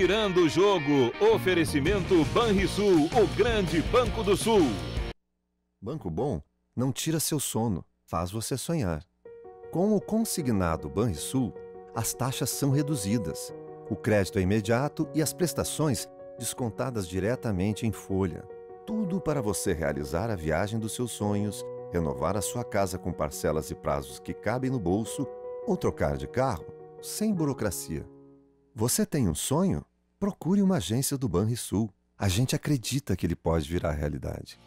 Virando o jogo, oferecimento Banrisul, o grande Banco do Sul. Banco Bom não tira seu sono, faz você sonhar. Com o consignado Banrisul, as taxas são reduzidas, o crédito é imediato e as prestações descontadas diretamente em folha. Tudo para você realizar a viagem dos seus sonhos, renovar a sua casa com parcelas e prazos que cabem no bolso ou trocar de carro sem burocracia. Você tem um sonho? Procure uma agência do Banrisul. A gente acredita que ele pode virar realidade.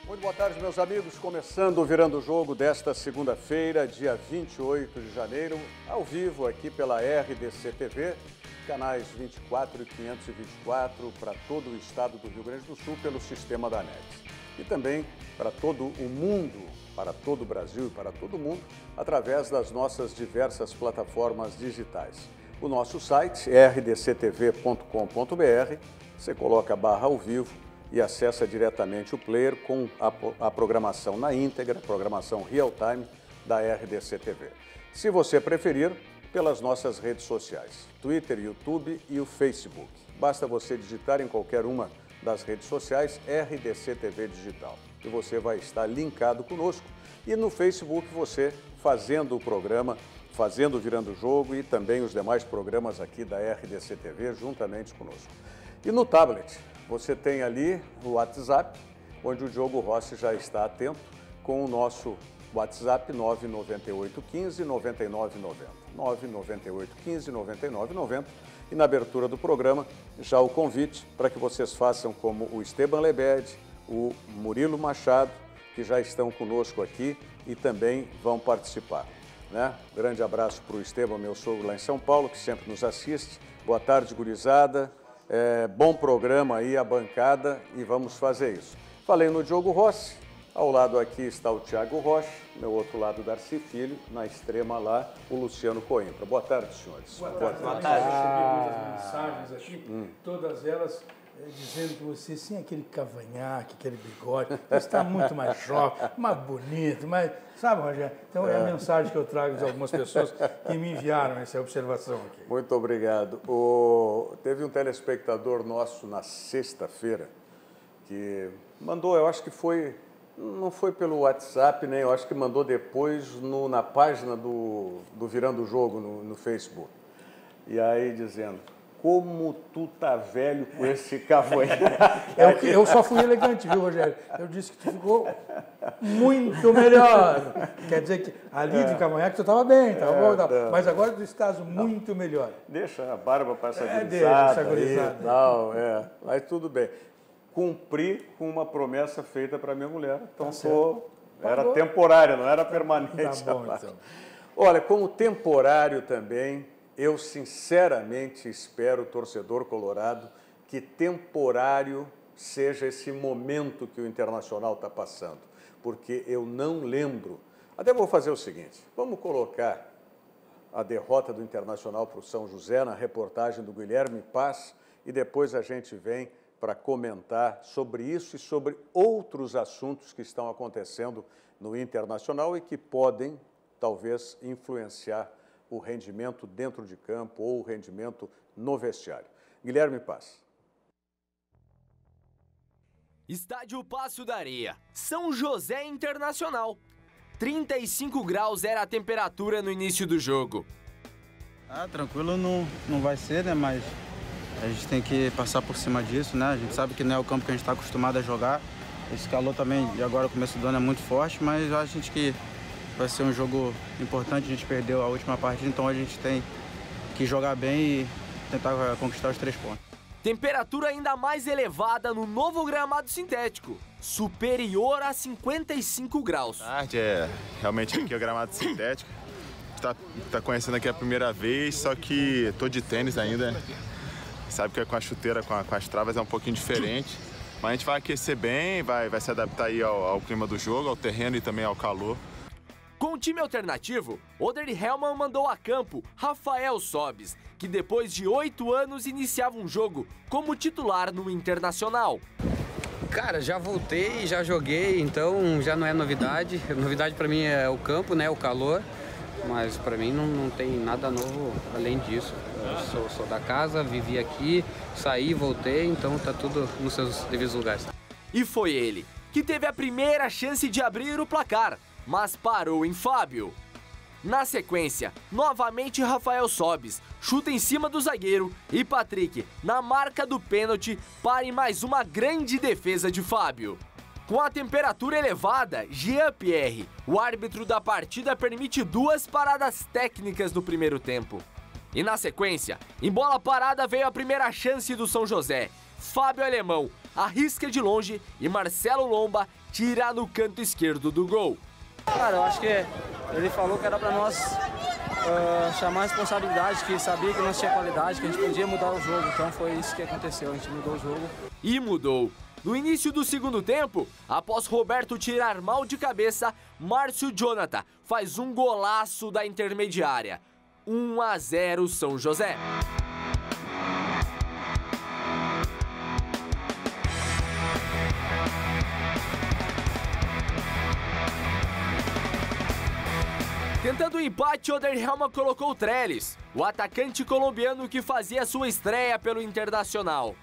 Muito boa tarde, meus amigos. Começando o Virando o Jogo desta segunda-feira, dia 28 de janeiro, ao vivo aqui pela RDC TV, canais 24 e 524 para todo o estado do Rio Grande do Sul pelo sistema da NET. E também para todo o mundo, para todo o Brasil e para todo o mundo, através das nossas diversas plataformas digitais. O nosso site é rdctv.com.br, você coloca / ao vivo e acessa diretamente o player com a programação na íntegra, programação real time da RDC TV. Se você preferir, pelas nossas redes sociais, Twitter, YouTube e o Facebook. Basta você digitar em qualquer uma das redes sociais RDC TV Digital e você vai estar linkado conosco. E no Facebook você fazendo o programa, fazendo o Virando o Jogo e também os demais programas aqui da RDC TV juntamente conosco. E no tablet você tem ali o WhatsApp, onde o Diogo Rossi já está atento com o nosso WhatsApp 99815 9990. 99815 9990. E na abertura do programa, já o convite para que vocês façam como o Esteban Lebed, o Murilo Machado, que já estão conosco aqui e também vão participar. Né? Grande abraço para o Esteban, meu sogro lá em São Paulo, que sempre nos assiste. Boa tarde, gurizada. Bom programa aí, a bancada, e vamos fazer isso. Falei no Diogo Rossi, ao lado aqui está o Thiago Rocha, meu outro lado, Darcy Filho, na extrema lá, o Luciano Coimbra. Boa tarde, senhores. Boa tarde. Boa tarde. Eu recebi muitas mensagens aqui, todas elas dizendo que você, sem aquele cavanhaque, aquele bigode, você está muito mais jovem, mais bonito, mais... Sabe, Rogério? Então é a mensagem que eu trago de algumas pessoas que me enviaram essa observação aqui. Muito obrigado. Teve um telespectador nosso na sexta-feira que mandou, eu acho que foi... Não foi pelo WhatsApp, nem eu acho que mandou depois na página do Virando o Jogo no Facebook. E aí dizendo, como tu tá velho com esse cavanhaque. Eu só fui elegante, viu, Rogério? Eu disse que tu ficou muito melhor. Quer dizer que ali de cavanhaque tu estava bem, tava bom, mas agora tu estás muito melhor. Deixa a barba para essa gurizada e tal, mas tudo bem. Cumpri com uma promessa feita para minha mulher, então era temporária, não era permanente. Tá bom, então. Olha, como temporário também, eu sinceramente espero, torcedor colorado, que temporário seja esse momento que o Internacional está passando, porque eu não lembro. Até vou fazer o seguinte, vamos colocar a derrota do Internacional para o São José na reportagem do Guilherme Paz e depois a gente vem para comentar sobre isso e sobre outros assuntos que estão acontecendo no Internacional e que podem, talvez, influenciar o rendimento dentro de campo ou o rendimento no vestiário. Guilherme Paz. Estádio Paço da Areia, São José Internacional. 35 graus era a temperatura no início do jogo. Tranquilo não vai ser, né? Mas a gente tem que passar por cima disso, né? A gente sabe que não é o campo que a gente está acostumado a jogar. Esse calor também, de agora, o começo do ano é muito forte, mas a gente que vai ser um jogo importante. A gente perdeu a última partida, então a gente tem que jogar bem e tentar conquistar os 3 pontos. Temperatura ainda mais elevada no novo gramado sintético, superior a 55 graus. Realmente aqui é o gramado sintético. A gente tá conhecendo aqui a primeira vez, só que tô de tênis ainda. Sabe que com a chuteira, com as travas é um pouquinho diferente. Mas a gente vai aquecer bem, vai se adaptar aí ao clima do jogo, ao terreno e também ao calor. Com o time alternativo, Oder Hellmann mandou a campo Rafael Sobis, que depois de 8 anos iniciava um jogo como titular no Internacional. Cara, já voltei, já joguei, então já não é novidade. Novidade para mim é o campo, né, o calor. mas para mim não tem nada novo além disso. Eu sou da casa, vivi aqui, saí, voltei, então tá tudo nos seus devidos lugares. E foi ele que teve a primeira chance de abrir o placar, mas parou em Fábio. Na sequência, novamente Rafael Sobis chuta em cima do zagueiro e Patrick, na marca do pênalti, para em mais uma grande defesa de Fábio. Com a temperatura elevada, Jean-Pierre, o árbitro da partida, permite 2 paradas técnicas no primeiro tempo. E na sequência, em bola parada veio a primeira chance do São José. Fábio Alemão arrisca de longe e Marcelo Lomba tira no canto esquerdo do gol. Cara, eu acho que ele falou que era para nós chamar a responsabilidade, que sabia que nós tinha qualidade, que a gente podia mudar o jogo. Então foi isso que aconteceu, a gente mudou o jogo. E mudou. No início do segundo tempo, após Roberto tirar mal de cabeça, Márcio Jonathan faz um golaço da intermediária. 1-0 São José. Tentando o empate, Oderhelma colocou Trellis, o atacante colombiano que fazia sua estreia pelo Internacional.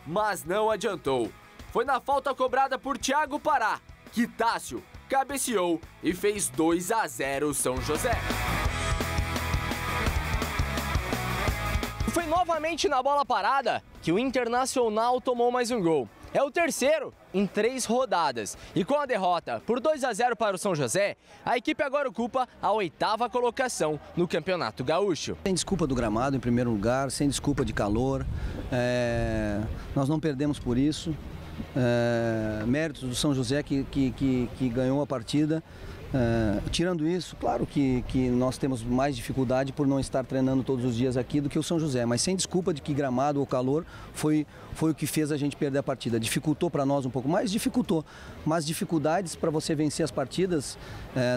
Mas não adiantou. Foi na falta cobrada por Thiago Pará, que Tássio cabeceou e fez 2-0 São José. Foi novamente na bola parada que o Internacional tomou mais um gol. É o terceiro em 3 rodadas. E com a derrota por 2-0 para o São José, a equipe agora ocupa a 8ª colocação no Campeonato Gaúcho. Sem desculpa do gramado, em primeiro lugar, sem desculpa de calor. Nós não perdemos por isso. Méritos do São José que ganhou a partida. Tirando isso, claro que nós temos mais dificuldade por não estar treinando todos os dias aqui do que o São José, mas sem desculpa de que gramado ou calor foi o que fez a gente perder a partida. Dificultou para nós um pouco mais? Dificultou, mas dificuldades para você vencer as partidas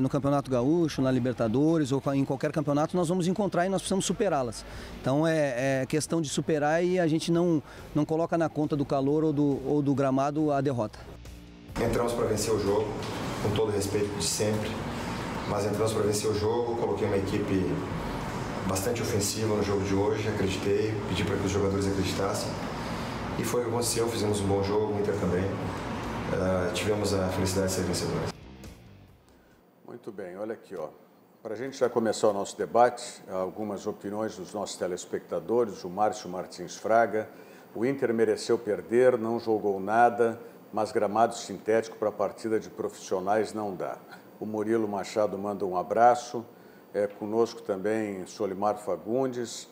no Campeonato Gaúcho, na Libertadores ou em qualquer campeonato nós vamos encontrar e nós precisamos superá-las. Então é questão de superar e a gente não coloca na conta do calor ou do gramado a derrota. Entramos para vencer o jogo, com todo o respeito de sempre, mas entramos para vencer o jogo, coloquei uma equipe bastante ofensiva no jogo de hoje, acreditei, pedi para que os jogadores acreditassem e foi o que aconteceu, fizemos um bom jogo, o Inter também, tivemos a felicidade de ser vencedores. Muito bem, olha aqui, ó. Para a gente já começar o nosso debate, algumas opiniões dos nossos telespectadores, o Márcio Martins Fraga, o Inter mereceu perder, não jogou nada, mas gramado sintético para a partida de profissionais não dá. O Murilo Machado manda um abraço, conosco também Solimar Fagundes,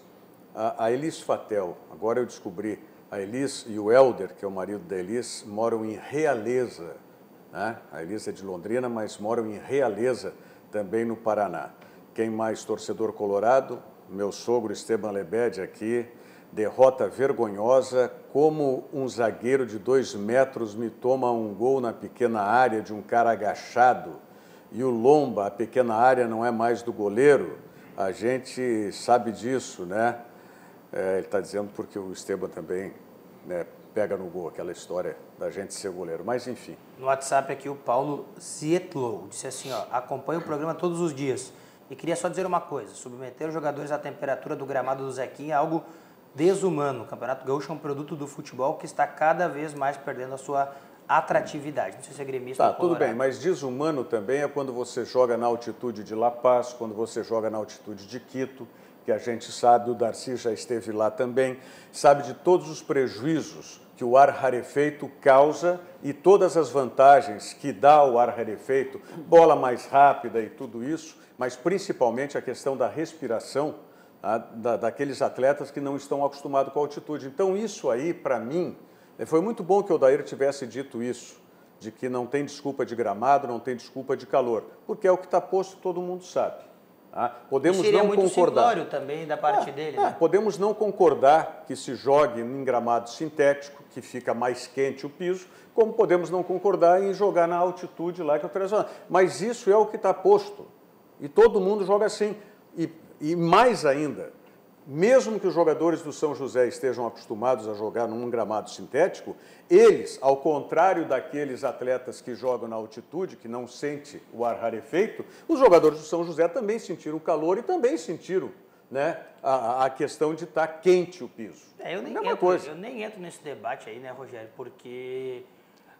a Elis Fatel, agora eu descobri, a Elis e o Helder, que é o marido da Elis, moram em Realeza, né? A Elis é de Londrina, mas moram em Realeza, também no Paraná. Quem mais? Torcedor colorado, meu sogro Esteban Lebede aqui, derrota vergonhosa, como um zagueiro de 2 metros me toma um gol na pequena área de um cara agachado e o Lomba, a pequena área não é mais do goleiro, a gente sabe disso, né? Ele está dizendo porque o Esteban também, né, pega no gol, aquela história da gente ser goleiro, mas enfim. No WhatsApp aqui o Paulo Zietlow disse assim, ó, acompanha o programa todos os dias e queria só dizer uma coisa, submeter os jogadores à temperatura do gramado do Zequinha é algo desumano. O Campeonato Gaúcho é um produto do futebol que está cada vez mais perdendo a sua atratividade. Não sei se é gremista ou colorado. Tudo bem, mas desumano também é quando você joga na altitude de La Paz, quando você joga na altitude de Quito, que a gente sabe, o Darcy já esteve lá também, sabe de todos os prejuízos que o ar rarefeito causa e todas as vantagens que dá o ar rarefeito, bola mais rápida e tudo isso, mas principalmente a questão da respiração, daqueles atletas que não estão acostumados com a altitude. Então, isso aí, para mim, foi muito bom que o Odair tivesse dito isso, de que não tem desculpa de gramado, não tem desculpa de calor, porque é o que está posto, todo mundo sabe. Podemos seria não muito concordar. simplório também da parte dele, né? Podemos não concordar que se jogue em gramado sintético, que fica mais quente o piso, como podemos não concordar em jogar na altitude lá que é o tradicional. Mas isso é o que está posto. E todo mundo joga assim. E mais ainda, mesmo que os jogadores do São José estejam acostumados a jogar num gramado sintético, eles, ao contrário daqueles atletas que jogam na altitude, que não sente o ar rarefeito, os jogadores do São José também sentiram o calor e também sentiram, né, a questão de estar quente o piso. Eu nem entro nesse debate aí, né, Rogério, porque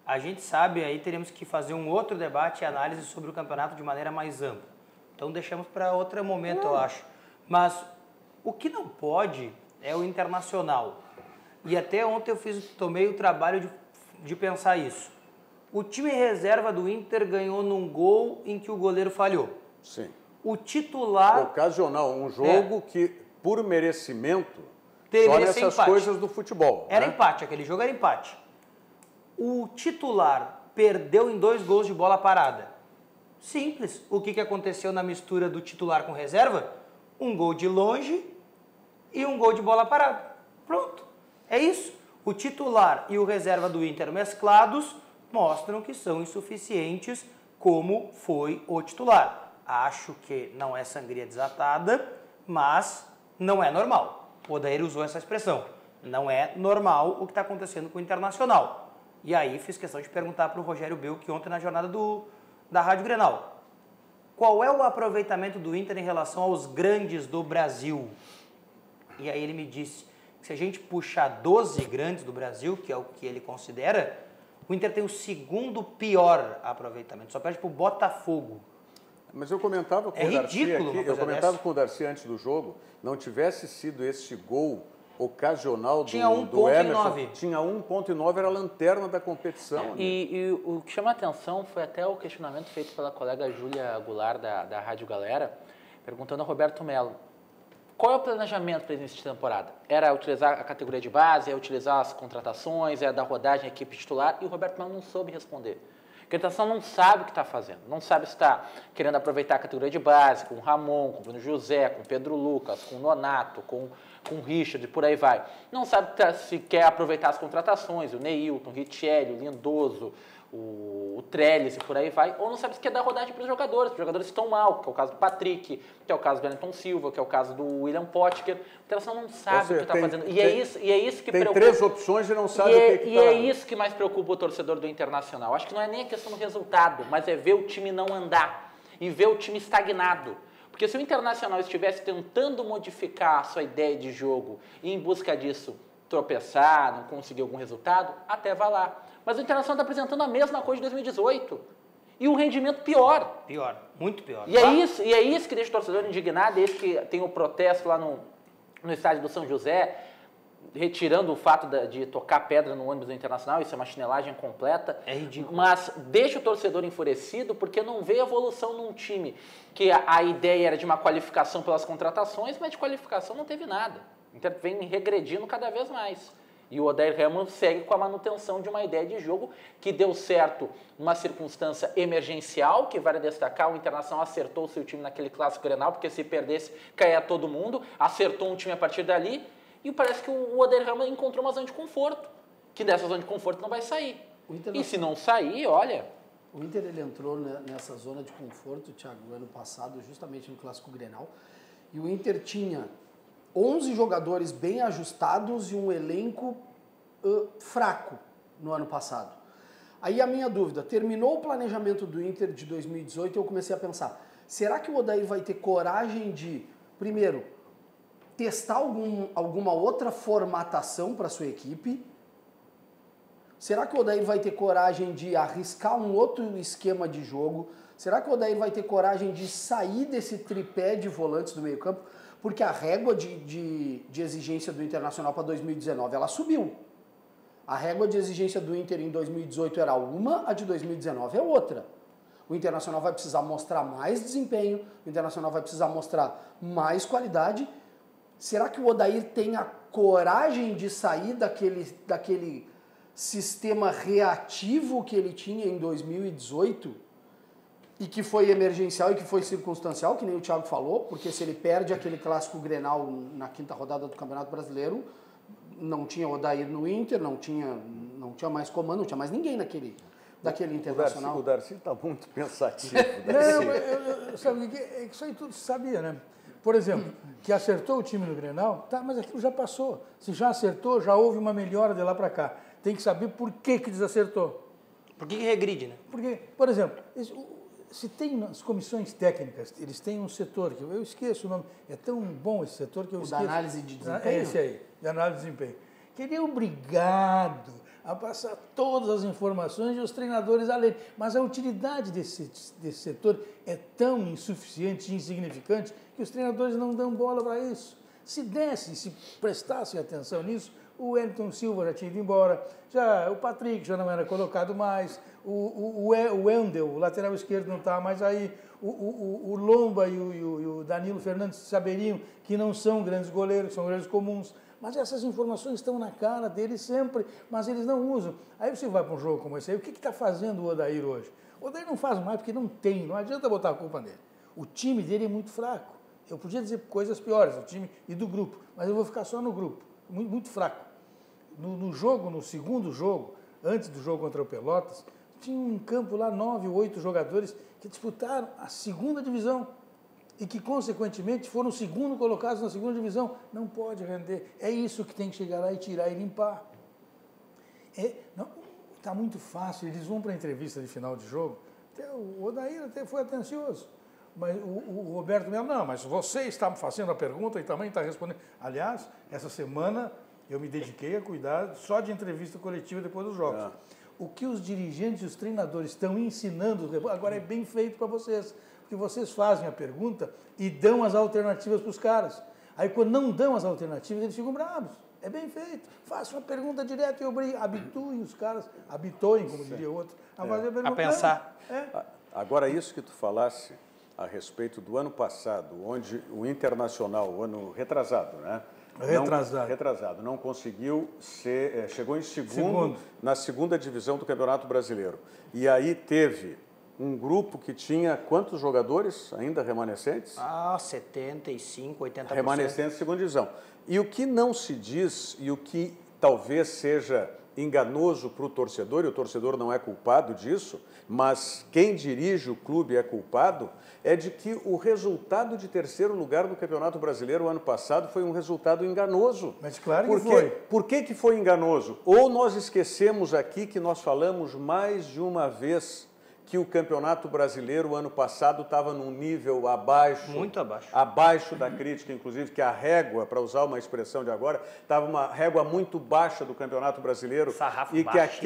a gente sabe, aí teremos que fazer um outro debate e análise sobre o campeonato de maneira mais ampla. Então deixamos para outro momento, eu acho. Mas o que não pode é o Internacional. E até ontem tomei o trabalho de pensar isso. O time reserva do Inter ganhou num gol em que o goleiro falhou. Sim. O titular... Ocasional, um jogo que, por merecimento, só nessas coisas do futebol. Era empate, aquele jogo era empate. O titular perdeu em 2 gols de bola parada. Simples. O que aconteceu na mistura do titular com reserva? Um gol de longe e um gol de bola parada. Pronto. É isso. O titular e o reserva do Inter mesclados mostram que são insuficientes como foi o titular. Acho que não é sangria desatada, mas não é normal. O Odair usou essa expressão. Não é normal o que está acontecendo com o Internacional. E aí fiz questão de perguntar para o Rogério Belk ontem na jornada da Rádio Grenal. Qual é o aproveitamento do Inter em relação aos grandes do Brasil? E aí ele me disse que se a gente puxar 12 grandes do Brasil, que é o que ele considera, o Inter tem o 2º pior aproveitamento, só perde para o Botafogo. Mas eu comentava com o Darcy aqui, com o Darcy antes do jogo, não tivesse sido esse gol ocasional do Emerson, tinha 1,9, era a lanterna da competição. E o que chama a atenção foi até o questionamento feito pela colega Júlia Goulart, da Rádio Galera, perguntando ao Roberto Melo, qual é o planejamento para início de temporada? Era utilizar a categoria de base, é utilizar as contratações, é dar rodagem à equipe titular, e o Roberto Melo não soube responder. Porque a Internacional não sabe o que está fazendo, não sabe se está querendo aproveitar a categoria de base, com o Ramon, com o Bruno José, com o Pedro Lucas, com o Nonato, com o Richard e por aí vai. Não sabe se quer aproveitar as contratações, o Neilton, o Richelli, o Lindoso, o Trellis e por aí vai, ou não sabe se quer dar rodagem para os jogadores estão mal, que é o caso do Patrick, que é o caso do Wellington Silva, que é o caso do William Potker. A Internacional não sabe o que está fazendo. E é isso que preocupa. Tem 3 opções e não sabe o que está. E é isso que mais preocupa o torcedor do Internacional. Acho que não é nem a questão do resultado, mas é ver o time não andar e ver o time estagnado. Porque se o Internacional estivesse tentando modificar a sua ideia de jogo e em busca disso tropeçar, não conseguir algum resultado, até vai lá. Mas o Internacional está apresentando a mesma coisa de 2018. E um rendimento pior. Pior, muito pior. E é isso que deixa o torcedor indignado, é isso que tem o protesto lá no estádio do São José, retirando o fato de tocar pedra no ônibus do Internacional, isso é uma chinelagem completa. É ridículo. Mas deixa o torcedor enfurecido porque não vê evolução num time que a ideia era de uma qualificação pelas contratações, mas de qualificação não teve nada. O Inter vem regredindo cada vez mais. E o Odair Hellmann segue com a manutenção de uma ideia de jogo que deu certo numa circunstância emergencial, que vale destacar, o Internacional acertou o seu time naquele clássico Grenal, porque se perdesse, caía todo mundo, acertou um time a partir dali, e parece que o Odair Hellmann encontrou uma zona de conforto, que dessa zona de conforto não vai sair. E se não sair, olha... O Inter ele entrou nessa zona de conforto, Thiago, no ano passado, justamente no clássico Grenal, e o Inter tinha 11 jogadores bem ajustados e um elenco fraco no ano passado. Aí a minha dúvida, terminou o planejamento do Inter de 2018 e eu comecei a pensar, será que o Odair vai ter coragem de, primeiro, testar alguma outra formatação para sua equipe? Será que o Odair vai ter coragem de arriscar um outro esquema de jogo? Será que o Odair vai ter coragem de sair desse tripé de volantes do meio campo? Porque a régua de exigência do Internacional para 2019, ela subiu. A régua de exigência do Inter em 2018 era uma, a de 2019 é outra. O Internacional vai precisar mostrar mais desempenho, o Internacional vai precisar mostrar mais qualidade. Será que o Odair tem a coragem de sair daquele sistema reativo que ele tinha em 2018? E que foi emergencial e que foi circunstancial, que nem o Thiago falou, porque se ele perde aquele clássico Grenal na 5ª rodada do Campeonato Brasileiro, não tinha Odair no Inter, não tinha mais comando, não tinha mais ninguém daquele Internacional. O Darcy está muito pensativo. Não, sabe o que é? Isso aí tudo se sabia, né? por exemplo, que acertou o time no Grenal, tá, mas aquilo já passou. Se já acertou, já houve uma melhora de lá para cá. Tem que saber por que desacertou. Por que regride, né? Porque, por exemplo, se tem as comissões técnicas, eles têm um setor, que eu esqueço o nome, é tão bom esse setor que eu esqueço. Da análise de desempenho? É esse aí, de análise de desempenho. Que ele é obrigado a passar todas as informações e os treinadores a lerem. Mas a utilidade desse setor é tão insuficiente e insignificante que os treinadores não dão bola para isso. Se prestassem atenção nisso, o Wellington Silva já tinha ido embora, o Patrick já não era colocado mais, o Wendel, o lateral esquerdo, não estava mais aí, o Lomba e o Danilo Fernandes saberiam que não são grandes goleiros, são goleiros comuns. Mas essas informações estão na cara deles sempre, mas eles não usam. Aí você vai para um jogo como esse aí, o que está fazendo o Odair hoje? O Odair não faz mais porque não tem, não adianta botar a culpa nele. O time dele é muito fraco. Eu podia dizer coisas piores do time e do grupo, mas eu vou ficar só no grupo, muito fraco. No segundo jogo, antes do jogo contra o Pelotas, tinha um campo lá, 9 ou 8 jogadores que disputaram a segunda divisão. E que, consequentemente, foram o segundo colocados na segunda divisão. Não pode render. É isso que tem que chegar lá e tirar e limpar. Está muito fácil. Eles vão para a entrevista de final de jogo. Até o Odair até foi atencioso. Mas o Roberto Melo, não, mas você está fazendo a pergunta e também está respondendo. Aliás, essa semana eu me dediquei a cuidar só de entrevista coletiva depois dos jogos. O que os dirigentes e os treinadores estão ensinando, agora é bem feito para vocês. Que vocês fazem a pergunta e dão as alternativas para os caras. Aí, quando não dão as alternativas, eles ficam bravos. É bem feito. Faça uma pergunta direta e habituem os caras, habituem, como diria o outro, a fazer a pergunta. A pensar. Agora, isso que tu falasse a respeito do ano passado, onde o Internacional, o ano retrasado, né? Retrasado. Não conseguiu chegou em segundo na segunda divisão do Campeonato Brasileiro. E aí teve um grupo que tinha quantos jogadores ainda remanescentes? 75, 80%. Remanescentes segunda divisão. E o que não se diz, e o que talvez seja enganoso para o torcedor, e o torcedor não é culpado disso, mas quem dirige o clube é culpado, é de que o resultado de terceiro lugar no Campeonato Brasileiro o ano passado foi um resultado enganoso. Mas claro que foi. Por que foi enganoso? Ou nós esquecemos aqui que nós falamos mais de uma vez que o Campeonato Brasileiro, o ano passado, estava num nível abaixo. Muito abaixo. Abaixo da crítica, inclusive, que a régua, para usar uma expressão de agora, estava uma régua muito baixa do Campeonato Brasileiro. Sarrafo e baixo.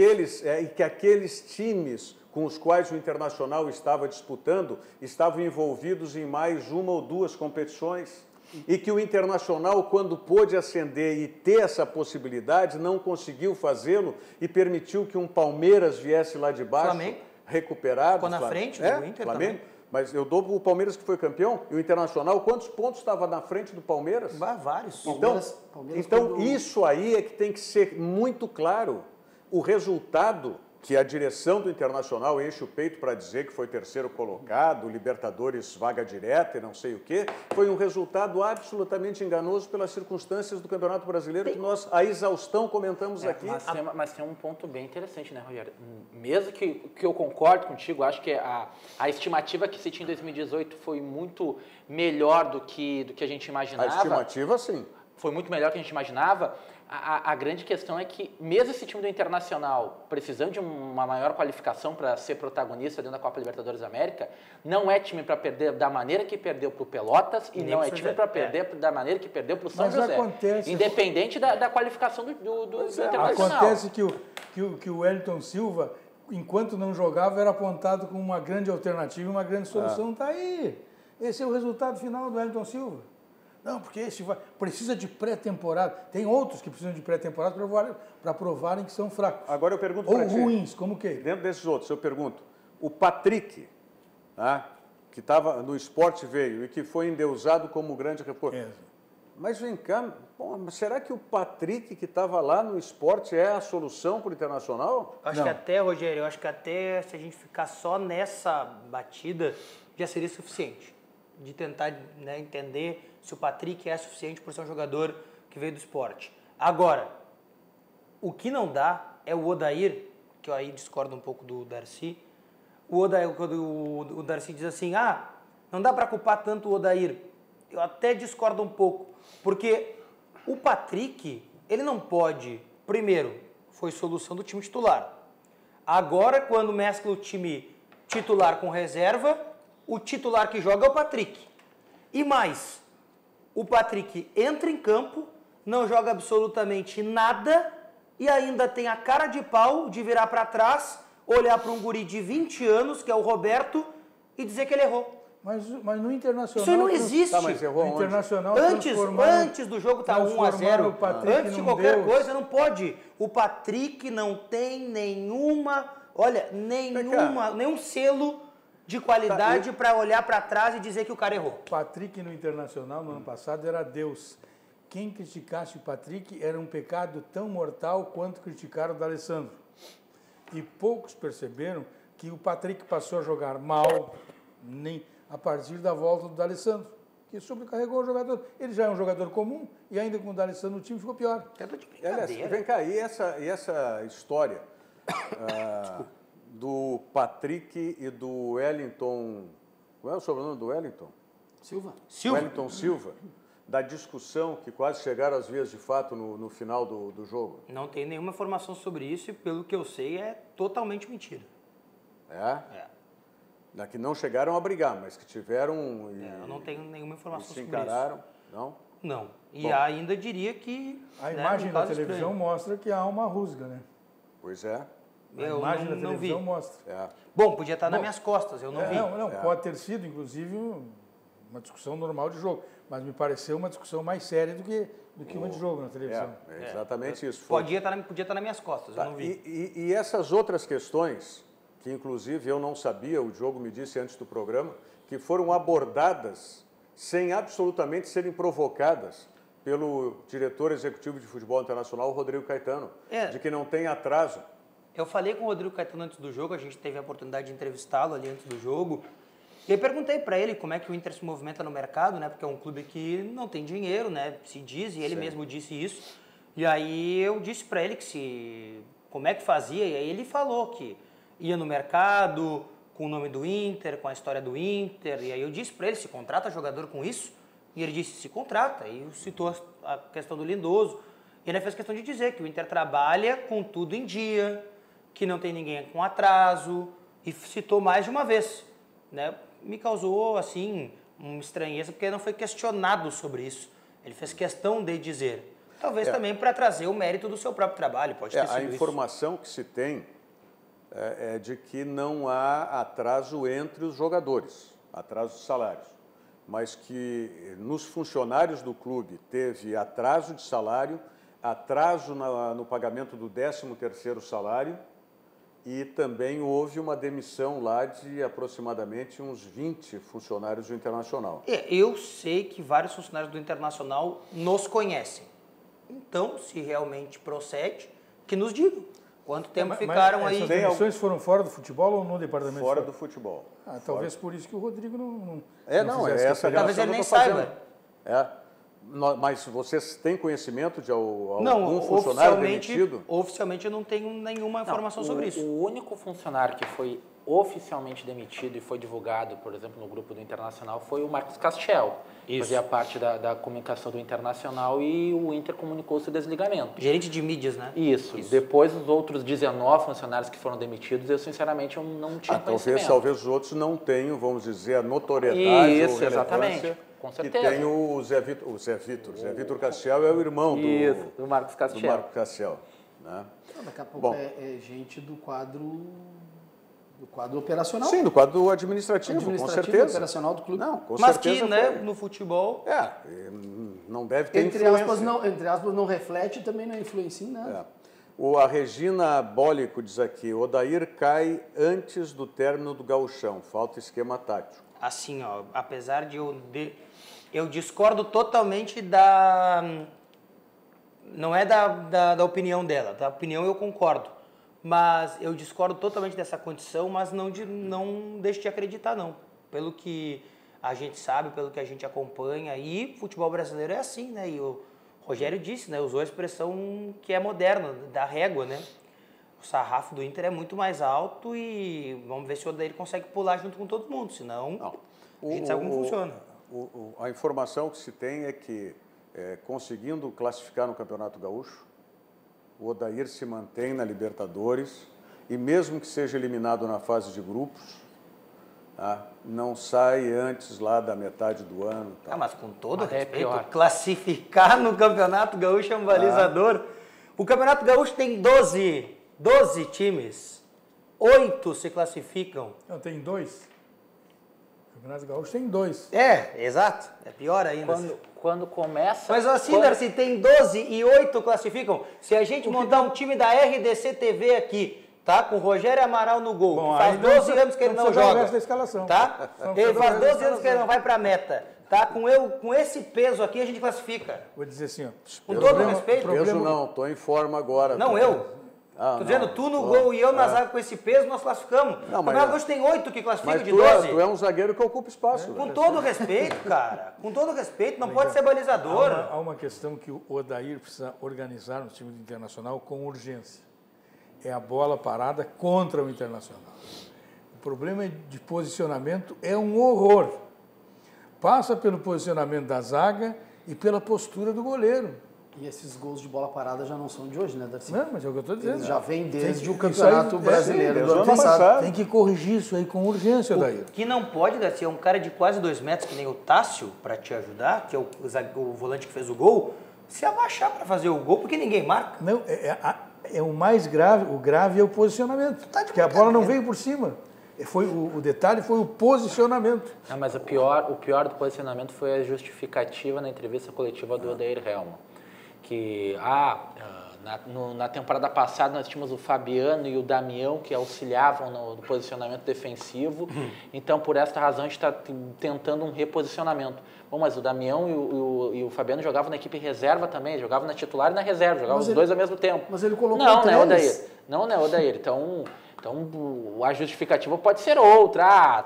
Que aqueles times com os quais o Internacional estava disputando estavam envolvidos em mais uma ou duas competições. E que o Internacional, quando pôde ascender e ter essa possibilidade, não conseguiu fazê-lo e permitiu que um Palmeiras viesse lá de baixo. Flamengo. Recuperado. Ficou na frente do Inter Flamengo, também. Mas eu dou o Palmeiras que foi campeão e o Internacional, quantos pontos estava na frente do Palmeiras? Vários. Então isso aí é que tem que ser muito claro. O resultado que a direção do Internacional enche o peito para dizer que foi terceiro colocado, Libertadores vaga direta e não sei o quê, foi um resultado absolutamente enganoso pelas circunstâncias do Campeonato Brasileiro que nós, a exaustão, comentamos aqui. Mas tem um ponto bem interessante, né, Rogério? Mesmo que eu concordo contigo, acho que a estimativa que se tinha em 2018 foi muito melhor do que a gente imaginava. A estimativa, sim. Foi muito melhor do que a gente imaginava. A grande questão é que, mesmo esse time do Internacional precisando de uma maior qualificação para ser protagonista dentro da Copa Libertadores da América, não é time para perder da maneira que perdeu para o Pelotas e não é time para perder da maneira que perdeu para o São José. Independente da qualificação do Internacional. Acontece que o Wellington Silva, enquanto não jogava, era apontado como uma grande alternativa e uma grande solução. Está aí. Esse é o resultado final do Wellington Silva. Não, porque esse precisa de pré-temporada. Tem outros que precisam de pré-temporada para provarem que são fracos. Agora eu pergunto para ti. Ou ruins, como que? Dentro desses outros, eu pergunto. O Patrick, que estava no Sport veio e que foi endeusado como grande reforço. Mas vem cá, será que o Patrick que estava lá no Sport é a solução para o Internacional? Acho que até, Rogério, se a gente ficar só nessa batida, já seria suficiente. De tentar entender se o Patrick é suficiente por ser um jogador que veio do esporte. Agora, o que não dá é o Odair, que eu aí discordo um pouco do Darcy. O Odair, quando o Darcy diz assim, não dá para culpar tanto o Odair. eu até discordo um pouco, porque o Patrick, ele não pode, primeiro, foi solução do time titular. Agora, quando mescla o time titular com reserva, o titular que joga é o Patrick. E mais, o Patrick entra em campo, não joga absolutamente nada e ainda tem a cara de pau de virar para trás, olhar para um guri de 20 anos, que é o Roberto, e dizer que ele errou. Mas no Internacional... Isso não existe. Tá, mas errou no Internacional antes do jogo tá 1-0. Antes de qualquer coisa, não pode. O Patrick não tem nenhuma... Olha, nenhum selo de qualidade para olhar para trás e dizer que o cara errou. Patrick no Internacional, no ano passado, era Deus. Quem criticasse o Patrick era um pecado tão mortal quanto criticaram o D'Alessandro. E poucos perceberam que o Patrick passou a jogar mal a partir da volta do D'Alessandro, que sobrecarregou o jogador. Ele já é um jogador comum e ainda com o D'Alessandro no time ficou pior. Vem cá, e essa história do Patrick e do Wellington... Qual é o sobrenome do Wellington? Silva. Wellington Silva. Da discussão que quase chegaram às vias de fato no final do jogo. Não tem nenhuma informação sobre isso e, pelo que eu sei, é totalmente mentira. É? Que não chegaram a brigar, mas que tiveram... eu não tenho nenhuma informação sobre isso. Se encararam, não? Não. E ainda diria que... A imagem da televisão mostra que há uma rusga, né? Pois é. A imagem da televisão mostra. Bom, podia estar nas minhas costas, eu não vi. Pode ter sido, inclusive, uma discussão normal de jogo. Mas me pareceu uma discussão mais séria do que uma de jogo na televisão. É exatamente isso. Podia estar nas minhas costas, eu não vi. E essas outras questões, que inclusive eu não sabia, o Diogo me disse antes do programa, que foram abordadas sem absolutamente serem provocadas pelo diretor executivo de futebol internacional, Rodrigo Caetano, de que não tem atraso. Eu falei com o Rodrigo Caetano antes do jogo, a gente teve a oportunidade de entrevistá-lo ali antes do jogo, e aí perguntei para ele como é que o Inter se movimenta no mercado, né? Porque é um clube que não tem dinheiro, né? Se diz, e ele mesmo disse isso. E aí eu disse para ele como é que fazia, e aí ele falou que ia no mercado com o nome do Inter, com a história do Inter, e aí eu disse para ele, se contrata jogador com isso? E ele disse, se contrata, e citou a questão do Lindoso. E ele fez questão de dizer que o Inter trabalha com tudo em dia, que não tem ninguém com atraso, e citou mais de uma vez, né? Me causou, assim, uma estranheza, porque não foi questionado sobre isso. Ele fez questão de dizer. Talvez também para trazer o mérito do seu próprio trabalho, pode ter sido a informação que se tem é de que não há atraso entre os jogadores, atraso de salários, mas que nos funcionários do clube teve atraso de salário, atraso no pagamento do 13º salário, e também houve uma demissão lá de aproximadamente uns 20 funcionários do Internacional. Eu sei que vários funcionários do Internacional nos conhecem. Então, se realmente procede, que nos digam. Quanto tempo ficaram aí? Essas demissões foram fora do futebol ou no departamento? Fora do futebol. Talvez por isso que o Rodrigo não essa talvez ele nem saiba. Mas vocês têm conhecimento de algum funcionário demitido? Oficialmente eu não tenho nenhuma informação sobre isso. O único funcionário que foi oficialmente demitido e foi divulgado, por exemplo, no grupo do Internacional, foi o Marcos Castiel. Fazia parte da comunicação do Internacional e o Inter comunicou seu desligamento. Gerente de mídias, né? Isso. Depois, os outros 19 funcionários que foram demitidos, eu sinceramente não tinha conhecimento. Talvez os outros não tenham, vamos dizer, a notoriedade ou relevância. Com certeza. Que tem o Zé Vitor Castiel é o irmão do Marcos Castiel. Do Marcos Castiel, né? Daqui a pouco é gente do quadro operacional. Sim, do quadro administrativo, com certeza. Operacional do clube. Não, com Mas certeza que, né, no futebol... não deve ter influência. Entre aspas, não reflete, também não influencia em nada. A Regina Bólico diz aqui, Odair cai antes do término do gauchão, falta esquema tático. Assim, apesar de eu discordo totalmente da... Não é da opinião dela, da opinião eu concordo. Mas eu discordo totalmente dessa condição, mas não deixo de acreditar, não. Pelo que a gente sabe, pelo que a gente acompanha, e futebol brasileiro é assim, né? E o Rogério disse, né? Usou a expressão que é moderna, da régua, né? O sarrafo do Inter é muito mais alto e vamos ver se o Odair consegue pular junto com todo mundo, senão a gente sabe como funciona. A informação que se tem é que, conseguindo classificar no Campeonato Gaúcho, o Odair se mantém na Libertadores e mesmo que seja eliminado na fase de grupos, tá, não sai antes lá da metade do ano. Tá. Mas com todo respeito, classificar no Campeonato Gaúcho é um balizador. O Campeonato Gaúcho tem 12 times, 8 se classificam. Não, tem 2. O Campeonato Gaúcho tem 2. Exato. É pior ainda. Quando começa... Mas assim, Darcy, tem 12 e 8 classificam. Se a gente montar um time da RDC TV aqui, tá? Com o Rogério Amaral no gol, que faz 12 anos que ele não joga. Da escalação. Tá? Ele faz 12 anos que ele não vai pra meta. Tá? Com esse peso aqui, a gente classifica. Vou dizer assim, ó. Com todo respeito. Peso não, tô em forma agora. Não, eu. Tô dizendo, tu no gol e eu na zaga com esse peso, nós classificamos. O Campeonato Gaúcho tem 8 que classificam de 12. Tu é um zagueiro que ocupa espaço. Com todo respeito, cara. Com todo respeito, não pode ser balizador. Há uma questão que o Odair precisa organizar no time do Internacional com urgência. É a bola parada contra o Internacional. O problema de posicionamento é um horror. Passa pelo posicionamento da zaga e pela postura do goleiro. E esses gols de bola parada já não são de hoje, né, Darcy? Não, mas é o que eu estou dizendo. Eles já vêm desde o Campeonato Brasileiro do ano passado. Tem que corrigir isso aí com urgência, Odair. O que não pode, Darcy, é um cara de quase 2 metros, que nem o Tássio, para te ajudar, que é o volante que fez o gol, se abaixar para fazer o gol, porque ninguém marca. Não, é o mais grave. O grave é o posicionamento. Porque a bola não veio por cima. O detalhe foi o posicionamento. Não, mas o pior do posicionamento foi a justificativa na entrevista coletiva do Odair Helman. Que na temporada passada nós tínhamos o Fabiano e o Damião que auxiliavam no posicionamento defensivo, então por esta razão a gente está tentando um reposicionamento. Bom, mas o Damião e o Fabiano jogavam na equipe reserva também, jogavam na titular e na reserva, jogavam os dois ao mesmo tempo. Mas ele colocou Não, né, Odair? Não, né, Odair? Então a justificativa pode ser outra.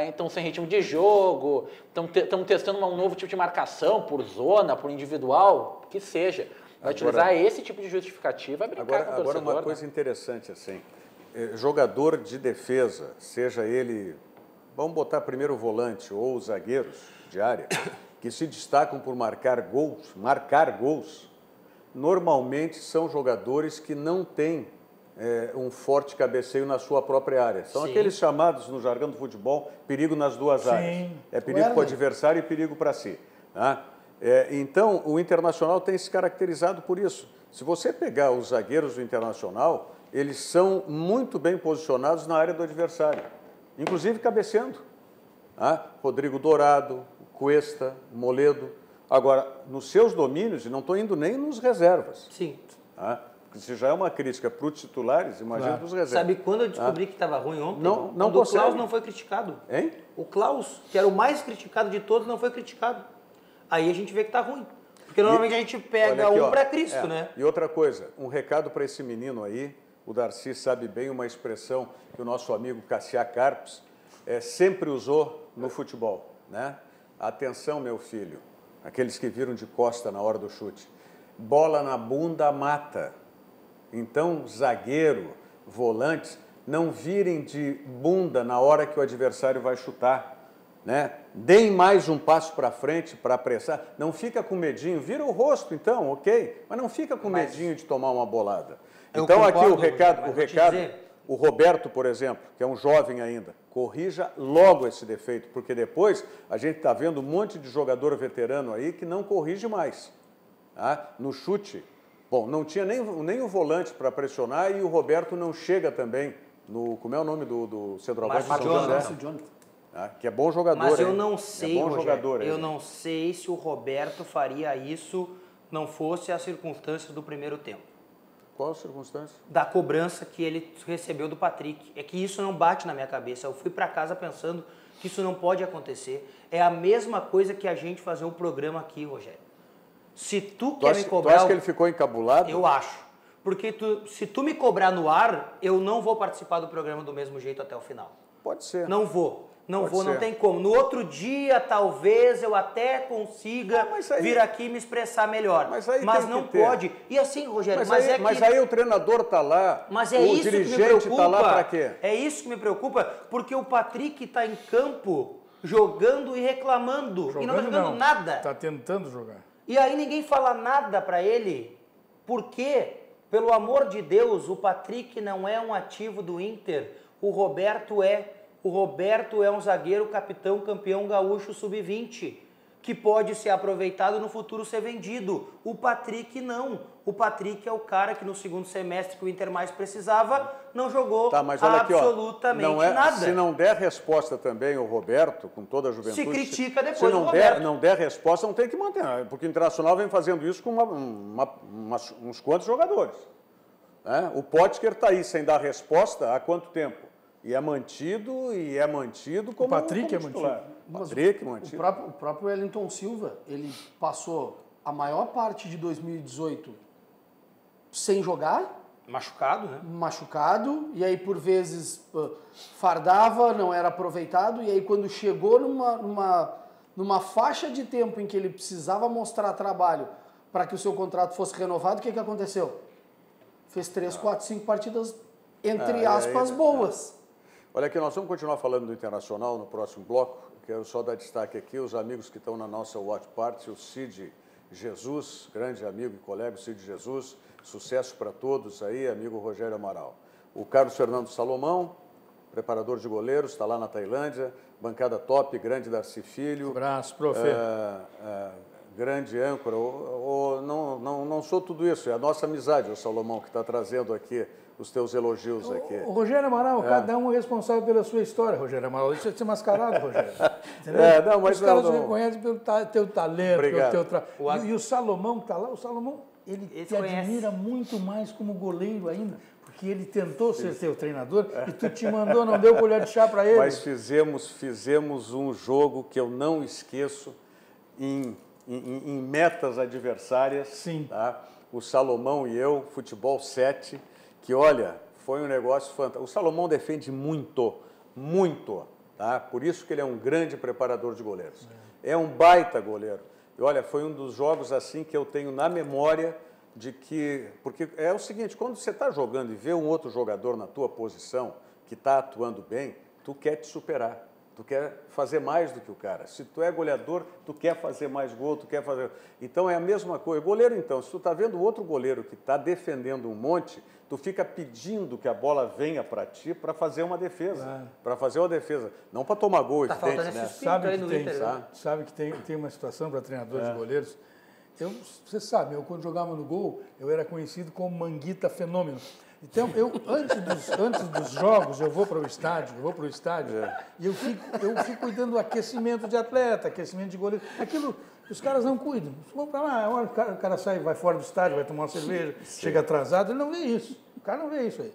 Estão sem ritmo de jogo, estão testando um novo tipo de marcação por zona, por individual, que seja. Vai utilizar esse tipo de justificativa, vai brincar com o torcedor. Agora uma coisa interessante, assim, jogador de defesa, seja ele, vamos botar primeiro o volante ou os zagueiros de área, que se destacam por marcar gols, normalmente são jogadores que não têm um forte cabeceio na sua própria área. São aqueles chamados, no jargão do futebol, perigo nas duas áreas. É perigo para o adversário e perigo para si. Tá? Então, o Internacional tem se caracterizado por isso. Se você pegar os zagueiros do Internacional, eles são muito bem posicionados na área do adversário, inclusive cabeceando. Tá? Rodrigo Dourado, Cuesta, Moledo. Agora, nos seus domínios, e não estou indo nem nos reservas. Sim. Tá? Se já é uma crítica para os titulares, imagina para os reservas. Sabe quando eu descobri que estava ruim ontem? Não quando o Klaus não foi criticado. Hein? O Klaus, que era o mais criticado de todos, não foi criticado. Aí a gente vê que está ruim. Porque normalmente a gente pega aqui, para Cristo, né? E outra coisa, um recado para esse menino aí, o Darcy sabe bem uma expressão que o nosso amigo Cassiá Carpes sempre usou no futebol, né? Atenção, meu filho, aqueles que viram de costa na hora do chute. Bola na bunda mata. Então, zagueiro, volantes, não virem de bunda na hora que o adversário vai chutar, né? Deem mais um passo para frente para apressar. Não fica com medinho, vira o rosto então, ok? Mas não fica com medinho de tomar uma bolada. Então, aqui o recado, o Roberto, por exemplo, que é um jovem ainda, corrija logo esse defeito, porque depois a gente está vendo um monte de jogador veterano aí que não corrige mais. Tá? No chute, bom, não tinha nem o volante para pressionar e o Roberto não chega também no... Como é o nome do centroavante? Márcio Jonathan. Que é bom jogador. Mas eu não sei, Rogério, eu não sei se o Roberto faria isso não fosse as circunstâncias do primeiro tempo. Qual a circunstância? Da cobrança que ele recebeu do Patrick. É que isso não bate na minha cabeça. Eu fui para casa pensando que isso não pode acontecer. É a mesma coisa que a gente fazer um programa aqui, Rogério. Se tu quer me cobrar... Tu acha que ele ficou encabulado? Eu acho. Porque se tu me cobrar no ar, eu não vou participar do programa do mesmo jeito até o final. Pode ser. Não vou. Não tem como. No outro dia, talvez, eu até consiga vir aqui e me expressar melhor. Mas não pode. E assim, Rogério, mas aí o treinador está lá, o dirigente está lá para quê? É isso que me preocupa, porque o Patrick está em campo jogando e reclamando. E não tá jogando nada. Tá tentando jogar. E aí ninguém fala nada para ele, porque, pelo amor de Deus, o Patrick não é um ativo do Inter, o Roberto é. O Roberto é um zagueiro capitão campeão gaúcho sub-20, que pode ser aproveitado no futuro ser vendido. O Patrick não. O Patrick é o cara que no segundo semestre que o Inter mais precisava, não jogou mas olha absolutamente aqui, nada. Se não der resposta também o Roberto, com toda a juventude... Se critica depois se o Roberto. não der resposta, não tem que manter, porque o Internacional vem fazendo isso com uns quantos jogadores. Né? O Potker está aí sem dar resposta há quanto tempo? E é mantido como o Patrick como é mantido. Patrick mantido. O próprio Wellington Silva, ele passou a maior parte de 2018 sem jogar. Machucado, né? Machucado, e aí por vezes fardava, não era aproveitado, e aí quando chegou numa faixa de tempo em que ele precisava mostrar trabalho para que o seu contrato fosse renovado, o que aconteceu? Fez 3, 4, 5 partidas, entre aspas, boas. Olha aqui, nós vamos continuar falando do Internacional no próximo bloco. Quero só dar destaque aqui os amigos que estão na nossa watch party, o Cid Jesus, grande amigo e colega, o Cid Jesus, sucesso para todos aí, amigo Rogério Amaral. O Carlos Fernando Salomão, preparador de goleiros, está lá na Tailândia, bancada top, grande Darcy Filho. Abraço, profe. Grande âncora. Não sou tudo isso, é a nossa amizade, o Salomão, que está trazendo aqui os teus elogios aqui. O Rogério Amaral, cada um é responsável pela sua história, Rogério Amaral. Isso é ser mascarado, Rogério. Entendeu? Mas os caras reconhecem pelo teu talento, pelo teu trabalho. E o Salomão que está lá, o Salomão, ele te admira muito mais como goleiro ainda, porque ele tentou ser teu treinador e tu te mandou, não deu colher de chá para ele. Mas fizemos um jogo que eu não esqueço em metas adversárias. Sim. Tá? O Salomão e eu, futebol 7, que, olha, foi um negócio fantástico. O Salomão defende muito, tá? Por isso que ele é um grande preparador de goleiros. É um baita goleiro. E, olha, foi um dos jogos assim que eu tenho na memória de que... Porque é o seguinte, quando você está jogando e vê um outro jogador na tua posição que está atuando bem, tu quer te superar. Tu quer fazer mais do que o cara. Se tu é goleador, tu quer fazer mais gol, tu quer fazer... Então, é a mesma coisa. Goleiro, então, se tu está vendo outro goleiro que está defendendo um monte, tu fica pedindo que a bola venha para ti para fazer uma defesa. Para fazer uma defesa. Não para tomar gol, evidente, né? Sabe que tem uma situação para treinador de goleiros. Você sabe, eu quando jogava no gol, eu era conhecido como Manguita Fenômeno. Então, antes dos jogos, eu vou para o estádio, e eu fico cuidando do aquecimento de atleta, aquecimento de goleiro. Aquilo, os caras não cuidam. Vão para lá, o cara sai, vai fora do estádio, vai tomar uma cerveja, chega atrasado, ele não vê isso. O cara não vê isso aí.